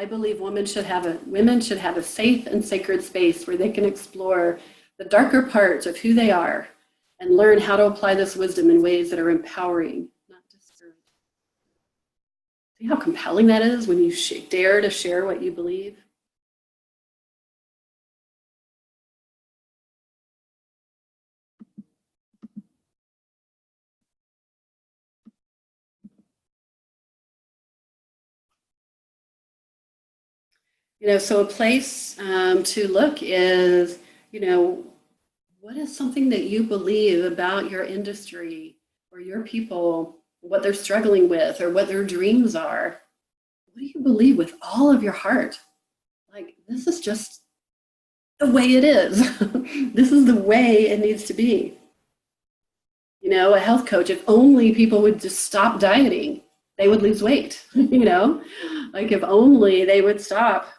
women should have a safe and sacred space where they can explore the darker parts of who they are and learn how to apply this wisdom in ways that are empowering, not discouraging. See how compelling that is when you dare to share what you believe? So a place to look is, what is something that you believe about your industry or your people, what they're struggling with or what their dreams are? What do you believe with all of your heart? Like, this is just the way it is. This is the way it needs to be. A health coach, if only people would just stop dieting, they would lose weight, like if only they would stop.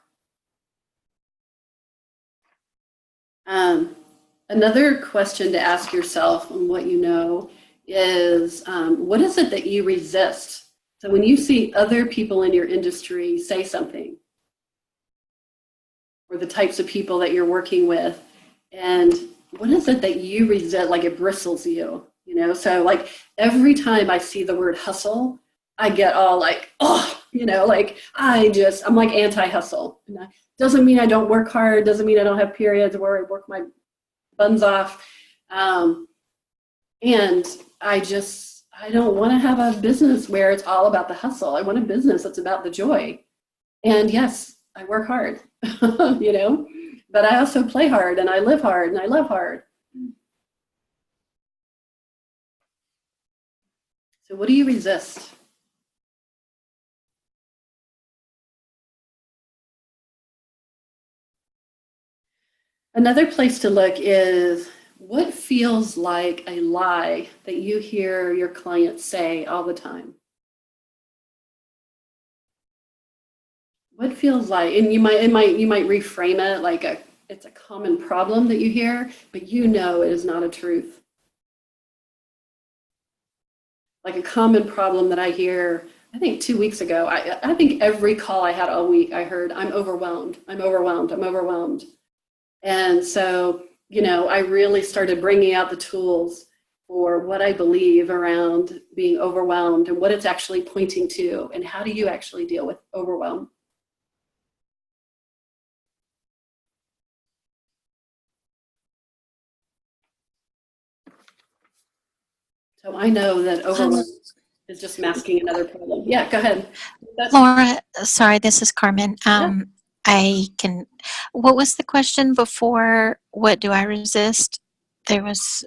Another question to ask yourself on what you know is, what is it that you resist? So when you see other people in your industry say something, or the types of people that you're working with, and what is it that you resist, like it bristles you, So like every time I see the word hustle, I get all like, oh, like I'm like anti-hustle. Doesn't mean I don't work hard, doesn't mean I don't have periods where I work my buns off. And I don't want to have a business where it's all about the hustle. I want a business that's about the joy. And yes, I work hard, but I also play hard and I live hard and I love hard. So what do you resist? Another place to look is what feels like a lie that you hear your clients say all the time? What feels like, and you might reframe it like it's a common problem that you hear, but you know it is not a truth. Like a common problem that I hear, I think 2 weeks ago, I think every call I had all week, I heard, I'm overwhelmed, I'm overwhelmed, I'm overwhelmed. And so, I really started bringing out the tools for what I believe around being overwhelmed and what it's actually pointing to, and how do you actually deal with overwhelm. So I know that overwhelm is just masking another problem. Yeah, go ahead. Laura, sorry, this is Carmen. What was the question before? What do I resist? There was,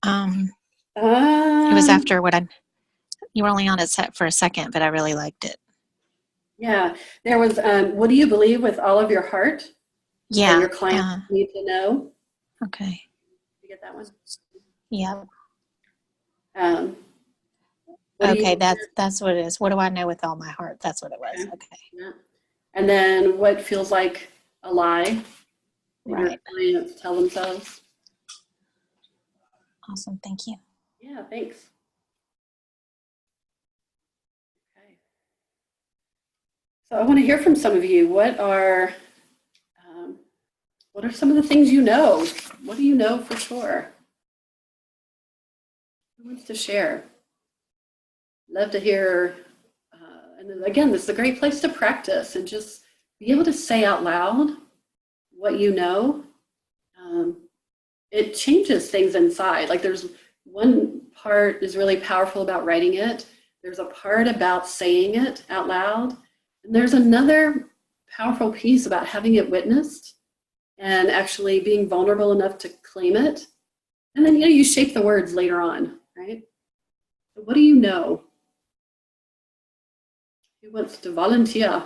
it was after you were only on it for a second, but I really liked it. Yeah, there was, what do you believe with all of your heart? Yeah. Your clients need to know. Okay. You get that one? Yeah. Okay, that's what it is. What do I know with all my heart? That's what it was. Okay. Yeah. And then what feels like a lie? Right. Your clients tell themselves. Awesome. Thank you. Yeah, thanks. Okay. So I want to hear from some of you. What are some of the things you know? What do you know for sure? Who wants to share? Love to hear. And again, this is a great place to practice and just be able to say out loud what you know. It changes things inside. Like there's one part is really powerful about writing it. There's a part about saying it out loud. And there's another powerful piece about having it witnessed and actually being vulnerable enough to claim it. And then, you shape the words later on, right? So what do you know? Who wants to volunteer?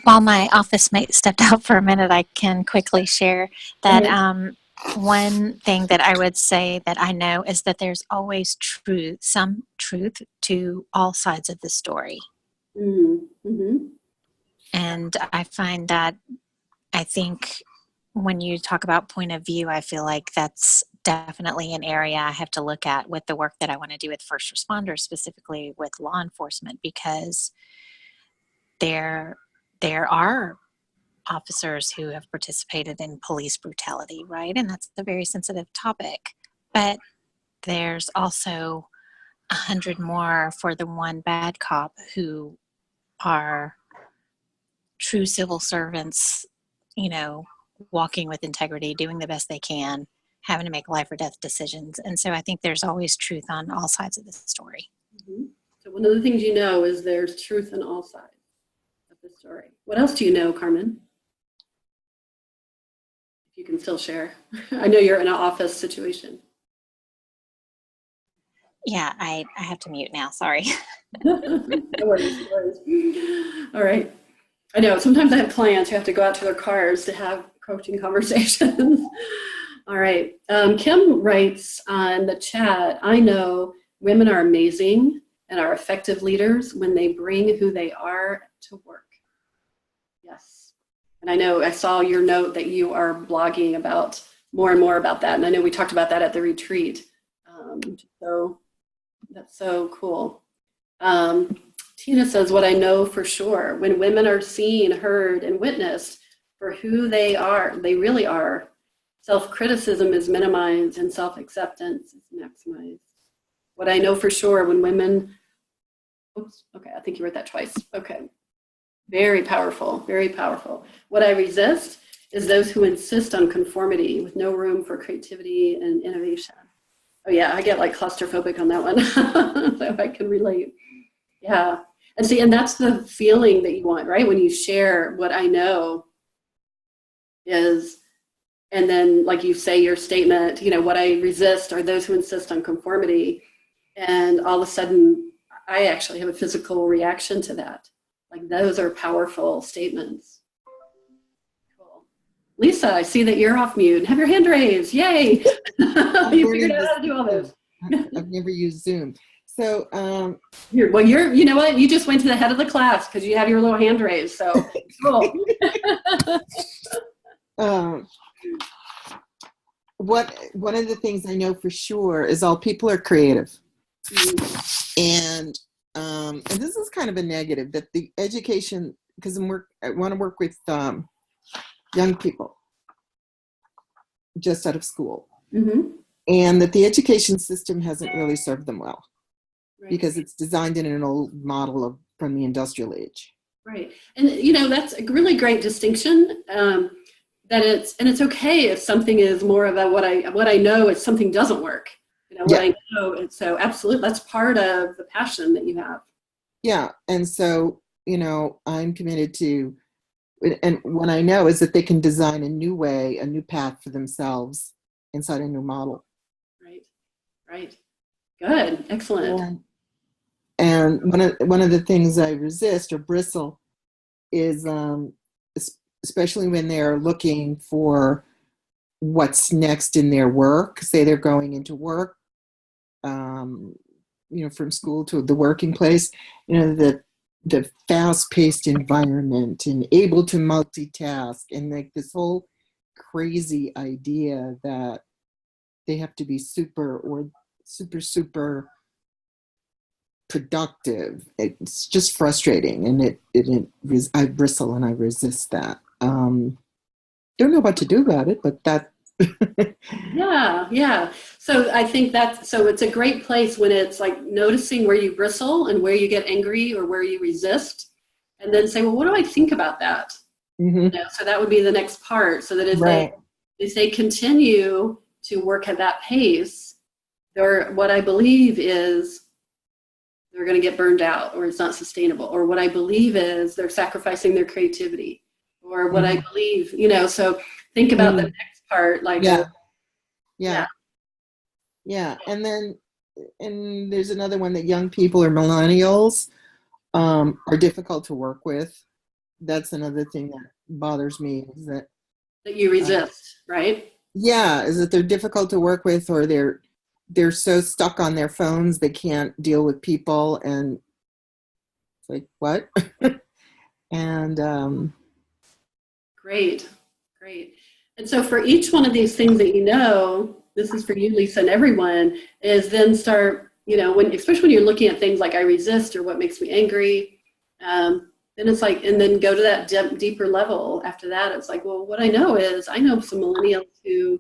While my office mate stepped out for a minute, I can quickly share that one thing that I would say that I know is that there's always some truth to all sides of the story. Mm-hmm. And I find that, I think when you talk about point of view, I feel like that's definitely an area I have to look at with the work that I want to do with first responders, specifically with law enforcement, because there are officers who have participated in police brutality, right? And that's a very sensitive topic. But there's also 100 more for the one bad cop who are true civil servants, walking with integrity, doing the best they can, having to make life or death decisions. And so I think there's always truth on all sides of the story. Mm-hmm. So one of the things is there's truth on all sides of the story. What else do you know, Carmen? If you can still share. I know you're in an office situation. Yeah, I have to mute now. Sorry. No worries. All right. I know sometimes I have clients who have to go out to their cars to have coaching conversations. All right. Kim writes on the chat, I know women are amazing and are effective leaders when they bring who they are to work. Yes. And I know I saw your note that you are blogging about more and more about that. And I know we talked about that at the retreat. So that's so cool. Tina says, what I know for sure, when women are seen, heard, and witnessed for who they are, they really are, self-criticism is minimized and self-acceptance is maximized. What I know for sure, when women, oops, okay, I think you wrote that twice. Okay, very powerful, very powerful. What I resist is those who insist on conformity with no room for creativity and innovation. Oh yeah, I get like claustrophobic on that one, so I can relate. Yeah. And see, and that's the feeling that you want, right? When you share what I know is, and then like you say your statement, what I resist are those who insist on conformity. And all of a sudden, I actually have a physical reaction to that. Like those are powerful statements. Cool. Lisa, I see that you're off mute. Have your hand raised. Yay. You figured out how to do all this. I've never used Zoom. So, you know what? You just went to the head of the class because you have your little hand raised. So cool. One of the things I know for sure is all people are creative. And this is kind of a negative, that the education, because I want to work with young people just out of school, and that the education system hasn't really served them well, because it's designed in an old model from the industrial age. Right, and that's a really great distinction. That it's okay if something is more of a what I know if something doesn't work. What I know, and so absolutely, that's part of the passion that you have. Yeah, and so I'm committed to, and what I know is that they can design a new way, a new path for themselves inside a new model. Right. Good. Excellent. And one of the things I resist or bristle is, especially when they're looking for what's next in their work. Say they're going into work, from school to the working place, the fast-paced environment and able to multitask, and like this whole crazy idea that they have to be super productive. It's just frustrating, and I bristle and I resist that. Don't know what to do about it, but that. Yeah. So I think it's a great place when it's like noticing where you bristle and where you get angry or where you resist, and then say, well, what do I think about that? So that would be the next part. So that if they continue to work at that pace, what I believe is they're going to get burned out, or it's not sustainable, or what I believe is they're sacrificing their creativity, or what I believe, so think about the next part, like yeah. And then there's another one, that young people or millennials are difficult to work with. That's another thing that bothers me, is that you resist, right? Yeah, is that they're difficult to work with, or they're so stuck on their phones they can't deal with people, and it's like, what? And Great. And so for each one of these things that this is for you, Lisa, and everyone, is then start, especially when you're looking at things like I resist or what makes me angry, then it's like, and then go to that deeper level after that. It's like, well, what I know some millennials who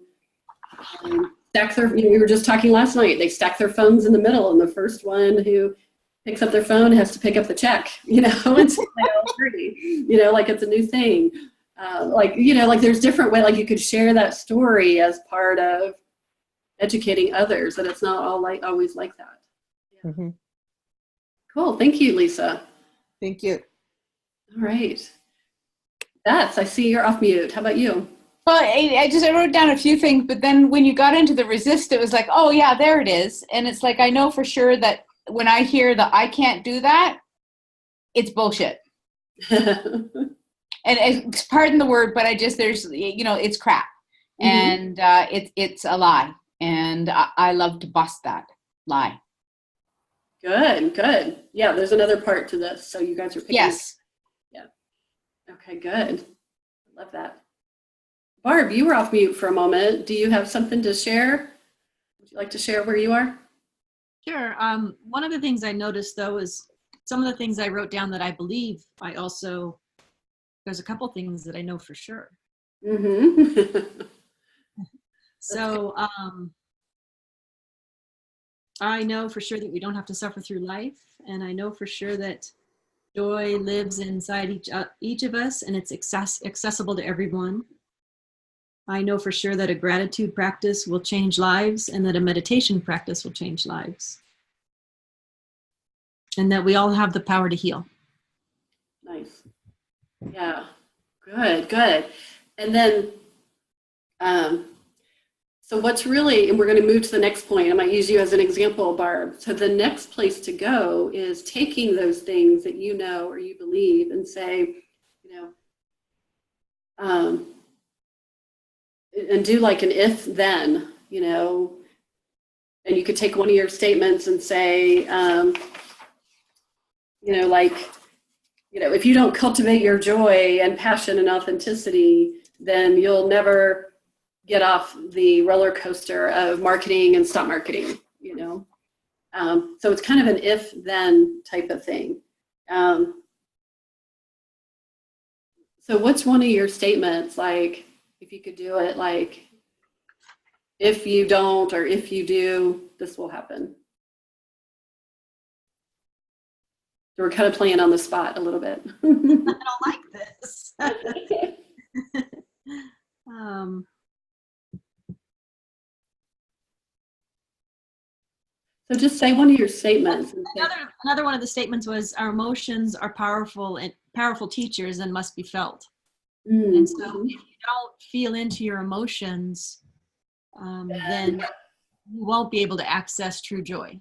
stack we were just talking last night, they stack their phones in the middle, and the first one who picks up their phone has to pick up the check, it's like all free, like it's a new thing. Like there's different way, like you could share that story as part of educating others, that it's not always like that. Yeah. Cool. Thank you, Lisa. Thank you. All right. I see you're off mute. How about you? Well, I wrote down a few things, but then when you got into the resist, it was like, oh yeah, there it is. And it's like, I know for sure that when I hear that I can't do that, it's bullshit. And pardon the word, but it's crap, and it's a lie, and I love to bust that lie. Good. Yeah, there's another part to this, so you guys are picking. Yes. Yeah. Okay, good. I love that. Barb, you were off mute for a moment. Do you have something to share? Would you like to share where you are? Sure. One of the things I noticed, though, is some of the things I wrote down that I believe. There's a couple things that I know for sure. So I know for sure that we don't have to suffer through life, and I know for sure that joy lives inside each of us, and it's accessible to everyone. I know for sure that a gratitude practice will change lives, and that a meditation practice will change lives, and that we all have the power to heal. Nice. Yeah. Good. And then, so what's really, and we're going to move to the next point. I might use you as an example, Barb. So the next place to go is taking those things that you know or you believe and say, and do like an if then, you know, and you could take one of your statements and say, you know, like, you know, if you don't cultivate your joy and passion and authenticity, then you'll never get off the roller coaster of marketing and stop marketing, you know. So it's kind of an if then type of thing. So what's one of your statements, like, if you could do it, like, if you don't, or if you do, this will happen. So we're kind of playing on the spot a little bit. I don't like this. So just say one of your statements. Another one of the statements was, our emotions are powerful and powerful teachers and must be felt. And so if you don't feel into your emotions, then you won't be able to access true joy.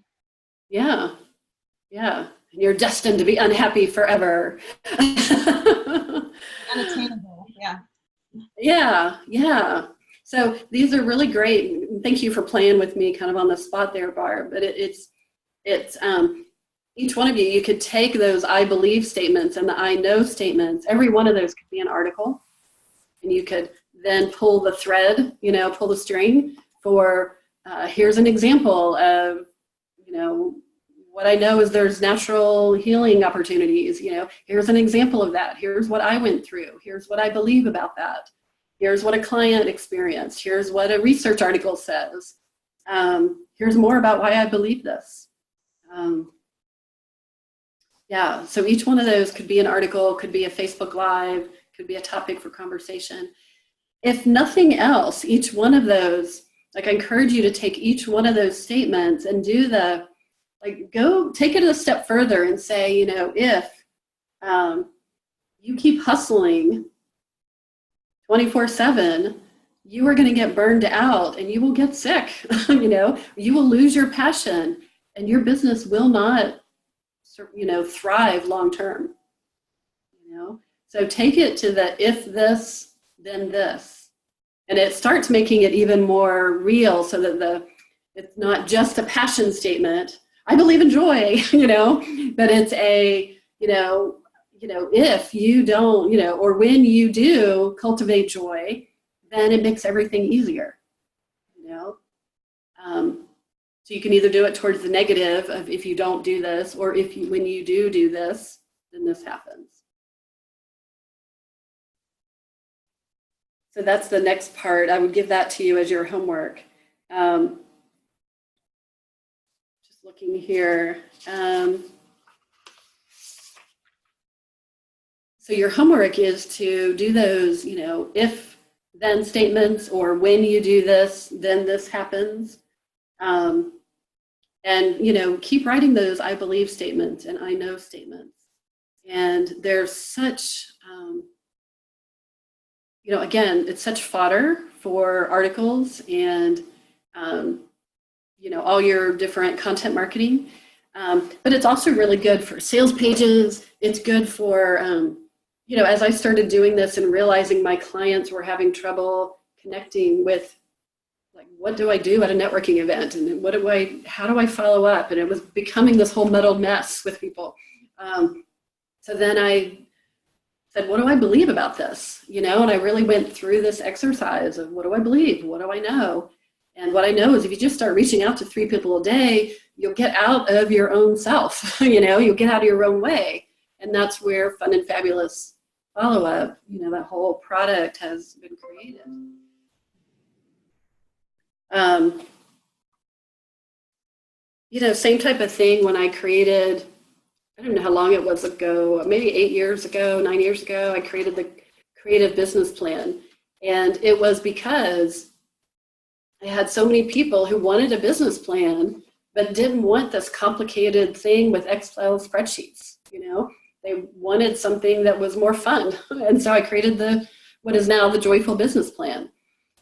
Yeah. Yeah. And you're destined to be unhappy forever. Unattainable. Yeah. Yeah. Yeah. So these are really great. Thank you for playing with me kind of on the spot there, Barb. But it's each one of you could take those I believe statements and the I know statements. Every one of those could be an article. And you could then pull the thread, you know, pull the string for, here's an example of, you know, what I know is there's natural healing opportunities. You know, here's an example of that. Here's what I went through. Here's what I believe about that. Here's what a client experienced. Here's what a research article says. Here's more about why I believe this. Yeah, so each one of those could be an article, could be a Facebook Live, could be a topic for conversation. If nothing else, each one of those, like, I encourage you to take each one of those statements and do the, like, go take it a step further and say, you know, if you keep hustling 24/7, you are going to get burned out and you will get sick. You know, you will lose your passion and your business will not, you know, thrive long term. You know, so take it to the if this, then this, and it starts making it even more real, so that it's not just a passion statement. I believe in joy, you know, but it's a, you know, if you don't, you know, or when you do cultivate joy, then it makes everything easier, you know. So you can either do it towards the negative of if you don't do this, or if you, when you do this, then this happens. So that's the next part. I would give that to you as your homework. Just looking here. So your homework is to do those, you know, if then statements, or when you do this, then this happens. And, you know, keep writing those I believe statements and I know statements. And there's such, you know, again, it's such fodder for articles and, you know, all your different content marketing. But it's also really good for sales pages. It's good for, you know, as I started doing this and realizing my clients were having trouble connecting with, like, what do I do at a networking event? And how do I follow up? And it was becoming this whole muddled mess with people. So then I said, what do I believe about this? You know, and I really went through this exercise of what do I believe? What do I know? And what I know is if you just start reaching out to 3 people a day, you'll get out of your own self, you know, you'll get out of your own way. And that's where Fun and Fabulous follow-up, you know, that whole product has been created. You know, same type of thing when I created, I don't know how long it was ago, maybe 8 years ago, 9 years ago, I created the creative business plan. And it was because I had so many people who wanted a business plan, but didn't want this complicated thing with Excel spreadsheets, you know? They wanted something that was more fun. And so I created what is now the Joyful Business Plan.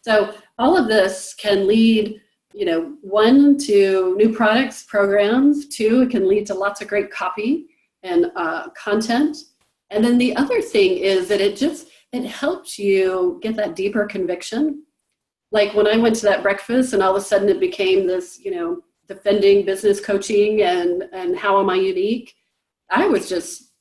So all of this can lead, you know, 1, to new products, programs. 2, it can lead to lots of great copy and content. And then the other thing is that it helps you get that deeper conviction like when I went to that breakfast and all of a sudden it became this, defending business coaching and how am I unique? I was just,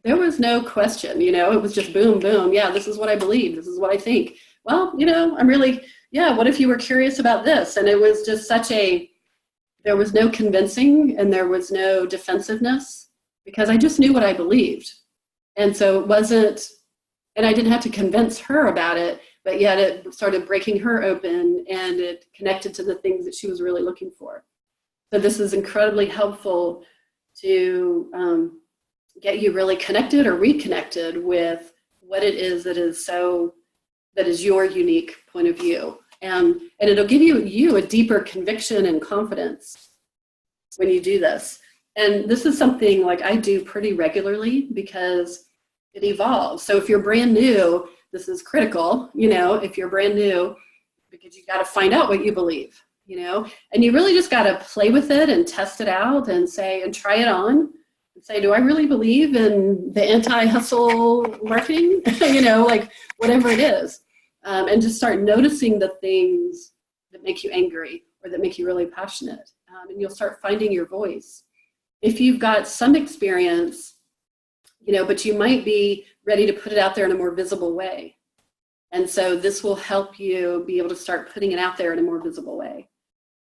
there was no question, it was just boom, boom. Yeah, this is what I believe. This is what I think. Well, I'm really, yeah, what if you were curious about this? And it was just there was no convincing and there was no defensiveness because I just knew what I believed. And so it wasn't, and I didn't have to convince her about it, but yet it started breaking her open and it connected to the things that she was really looking for. So this is incredibly helpful to get you really connected or reconnected with what it is that is your unique point of view. And it'll give you a deeper conviction and confidence when you do this. And this is something like I do pretty regularly because it evolves. So if you're brand new, this is critical, if you're brand new, because you got to find out what you believe, and you really just got to play with it and test it out and try it on and say, do I really believe in the anti-hustle marketing? Like whatever it is. And just start noticing the things that make you angry or that make you really passionate. And you'll start finding your voice. If you've got some experience, but you might be ready to put it out there in a more visible way. And so this will help you be able to start putting it out there in a more visible way.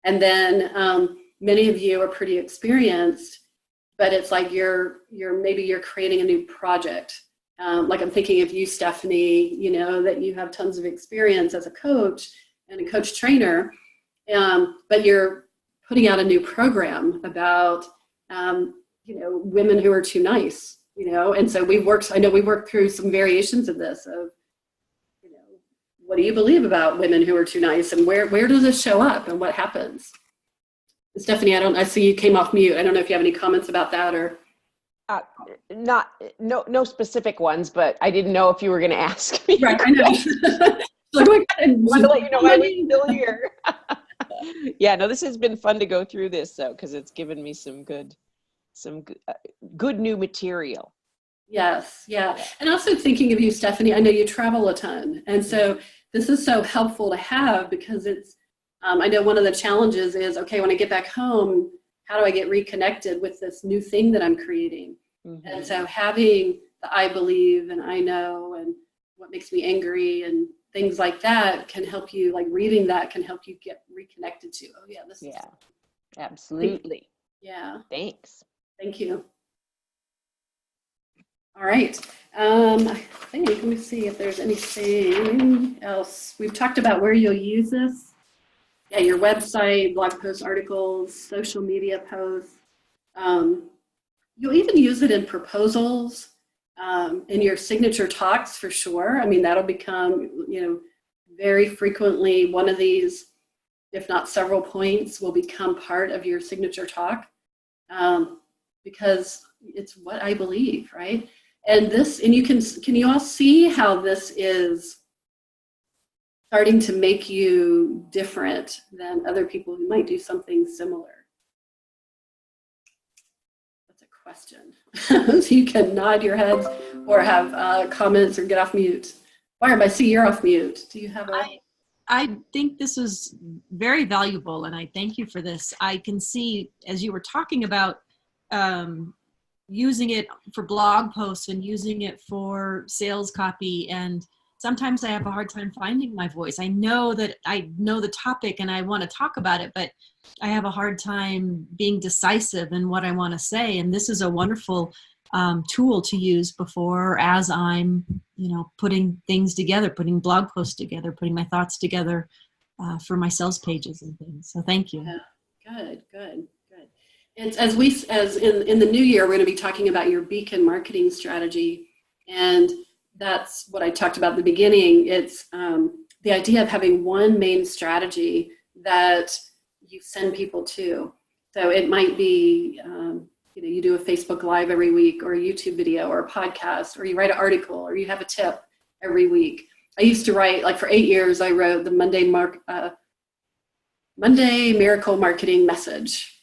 And then many of you are pretty experienced, but it's like maybe you're creating a new project. Like I'm thinking of you, Stephanie, that you have tons of experience as a coach and a coach trainer, but you're putting out a new program about, women who are too nice, and so we worked through some variations of this of, what do you believe about women who are too nice and where does this show up and what happens? Stephanie, I see you came off mute. I don't know if you have any comments about that or. No specific ones, but I didn't know if you were going to ask me. Right, I know. I want to let you know I was still here. Yeah, no, this has been fun to go through this though, because it's given me some good new material. Yes, yeah. And also thinking of you, Stephanie, I know you travel a ton. And so this is so helpful to have because it's, I know one of the challenges is, okay, when I get back home, how do I get reconnected with this new thing that I'm creating? Mm-hmm. And so having the I believe and I know and what makes me angry and things like that can help you, like reading that can help you get reconnected to, oh yeah, this is. Yeah, absolutely. Yeah. Thanks. Thank you. All right. I think, let me see if there's anything else. We've talked about where you'll use this. Yeah, your website, blog posts, articles, social media posts. You'll even use it in proposals, in your signature talks for sure. I mean, that'll become, very frequently one of these, if not several points, will become part of your signature talk because it's what I believe, right? And can you all see how this is starting to make you different than other people who might do something similar? That's a question. So you can nod your heads or have comments or get off mute. Barb, I see you're off mute. Do you have I think this is very valuable, and I thank you for this. I can see, as you were talking about using it for blog posts and using it for sales copy, and sometimes I have a hard time finding my voice. I know that I know the topic and I want to talk about it, but I have a hard time being decisive in what I want to say. And this is a wonderful tool to use before or as I'm, putting things together, putting blog posts together, putting my thoughts together for my sales pages and things. So thank you. Yeah. Good. It's as in the new year, we're going to be talking about your beacon marketing strategy. And that's what I talked about at the beginning. It's the idea of having one main strategy that you send people to. So it might be, you do a Facebook Live every week or a YouTube video or a podcast, or you write an article or you have a tip every week. I used to write, like for 8 years, I wrote the Monday Miracle Marketing Message.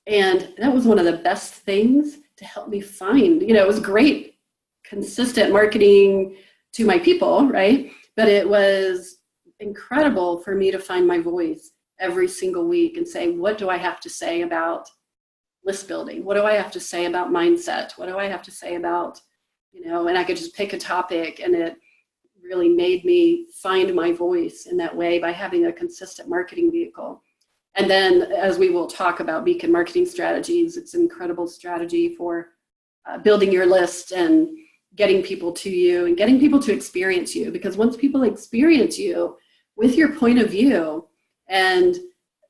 And that was one of the best things to help me find, it was great, consistent marketing to my people, right? But it was incredible for me to find my voice every single week and say, what do I have to say about list building? What do I have to say about mindset? What do I have to say about, and I could just pick a topic, and it really made me find my voice in that way by having a consistent marketing vehicle. And then, as we will talk about Beacon marketing strategies, it's an incredible strategy for building your list and getting people to you and getting people to experience you. Because once people experience you with your point of view, and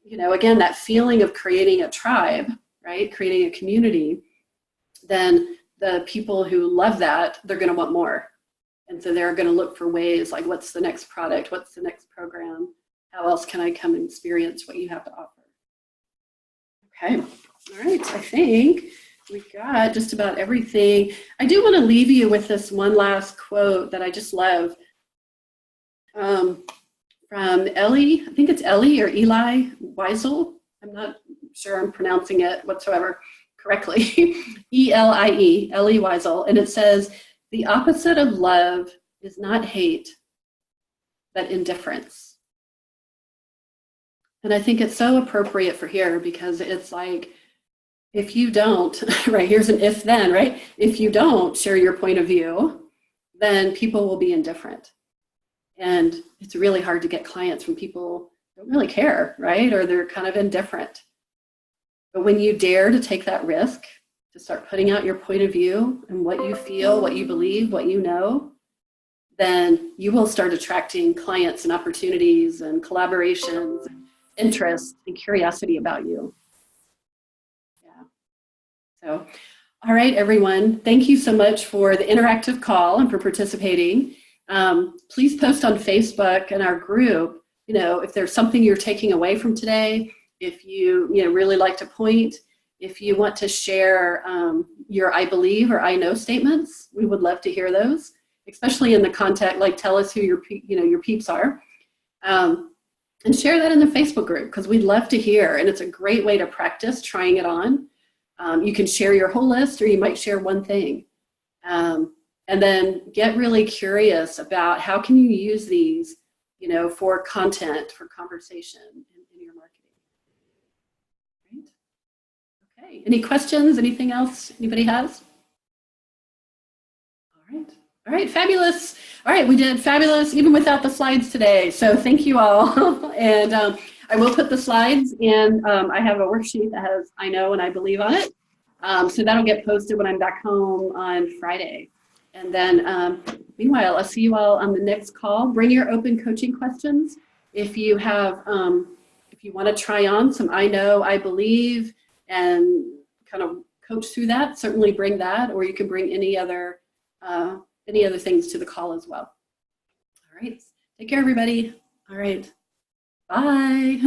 again, that feeling of creating a tribe, right, creating a community, then the people who love that, they're going to want more. And so they're going to look for ways like, what's the next product? What's the next program? How else can I come and experience what you have to offer? Okay. All right. I think we've got just about everything. I do want to leave you with this one last quote that I just love. From Ellie, I think it's Ellie or Eli Wiesel. I'm not sure I'm pronouncing it whatsoever correctly. E-L-I-E, Ellie Wiesel. And it says, the opposite of love is not hate, but indifference. And I think it's so appropriate for here, because it's like, if you don't, right, here's an if then, right? If you don't share your point of view, then people will be indifferent. And it's really hard to get clients when people don't really care, right? Or they're kind of indifferent. But when you dare to take that risk, to start putting out your point of view and what you feel, what you believe, what you know, then you will start attracting clients and opportunities and collaborations, and interest and curiosity about you. Yeah. So, all right, everyone. Thank you so much for the interactive call and for participating. Please post on Facebook and our group, if there's something you're taking away from today, if you, really like to point, if you want to share your I believe or I know statements, we would love to hear those, especially in the context, like tell us who your peeps are. And share that in the Facebook group, because we'd love to hear, and it's a great way to practice trying it on. You can share your whole list, or you might share one thing. And then get really curious about how can you use these, for content, for conversation in your marketing. Right? Okay, any questions, anything else anybody has? All right, fabulous. All right, we did fabulous even without the slides today. So thank you all. And I will put the slides in. I have a worksheet that has I know and I believe on it. So that'll get posted when I'm back home on Friday. And then meanwhile, I'll see you all on the next call. Bring your open coaching questions. If you have, if you want to try on some I know, I believe, and kind of coach through that, certainly bring that, or you can bring any other things to the call as well. All right, take care, everybody. All right, bye.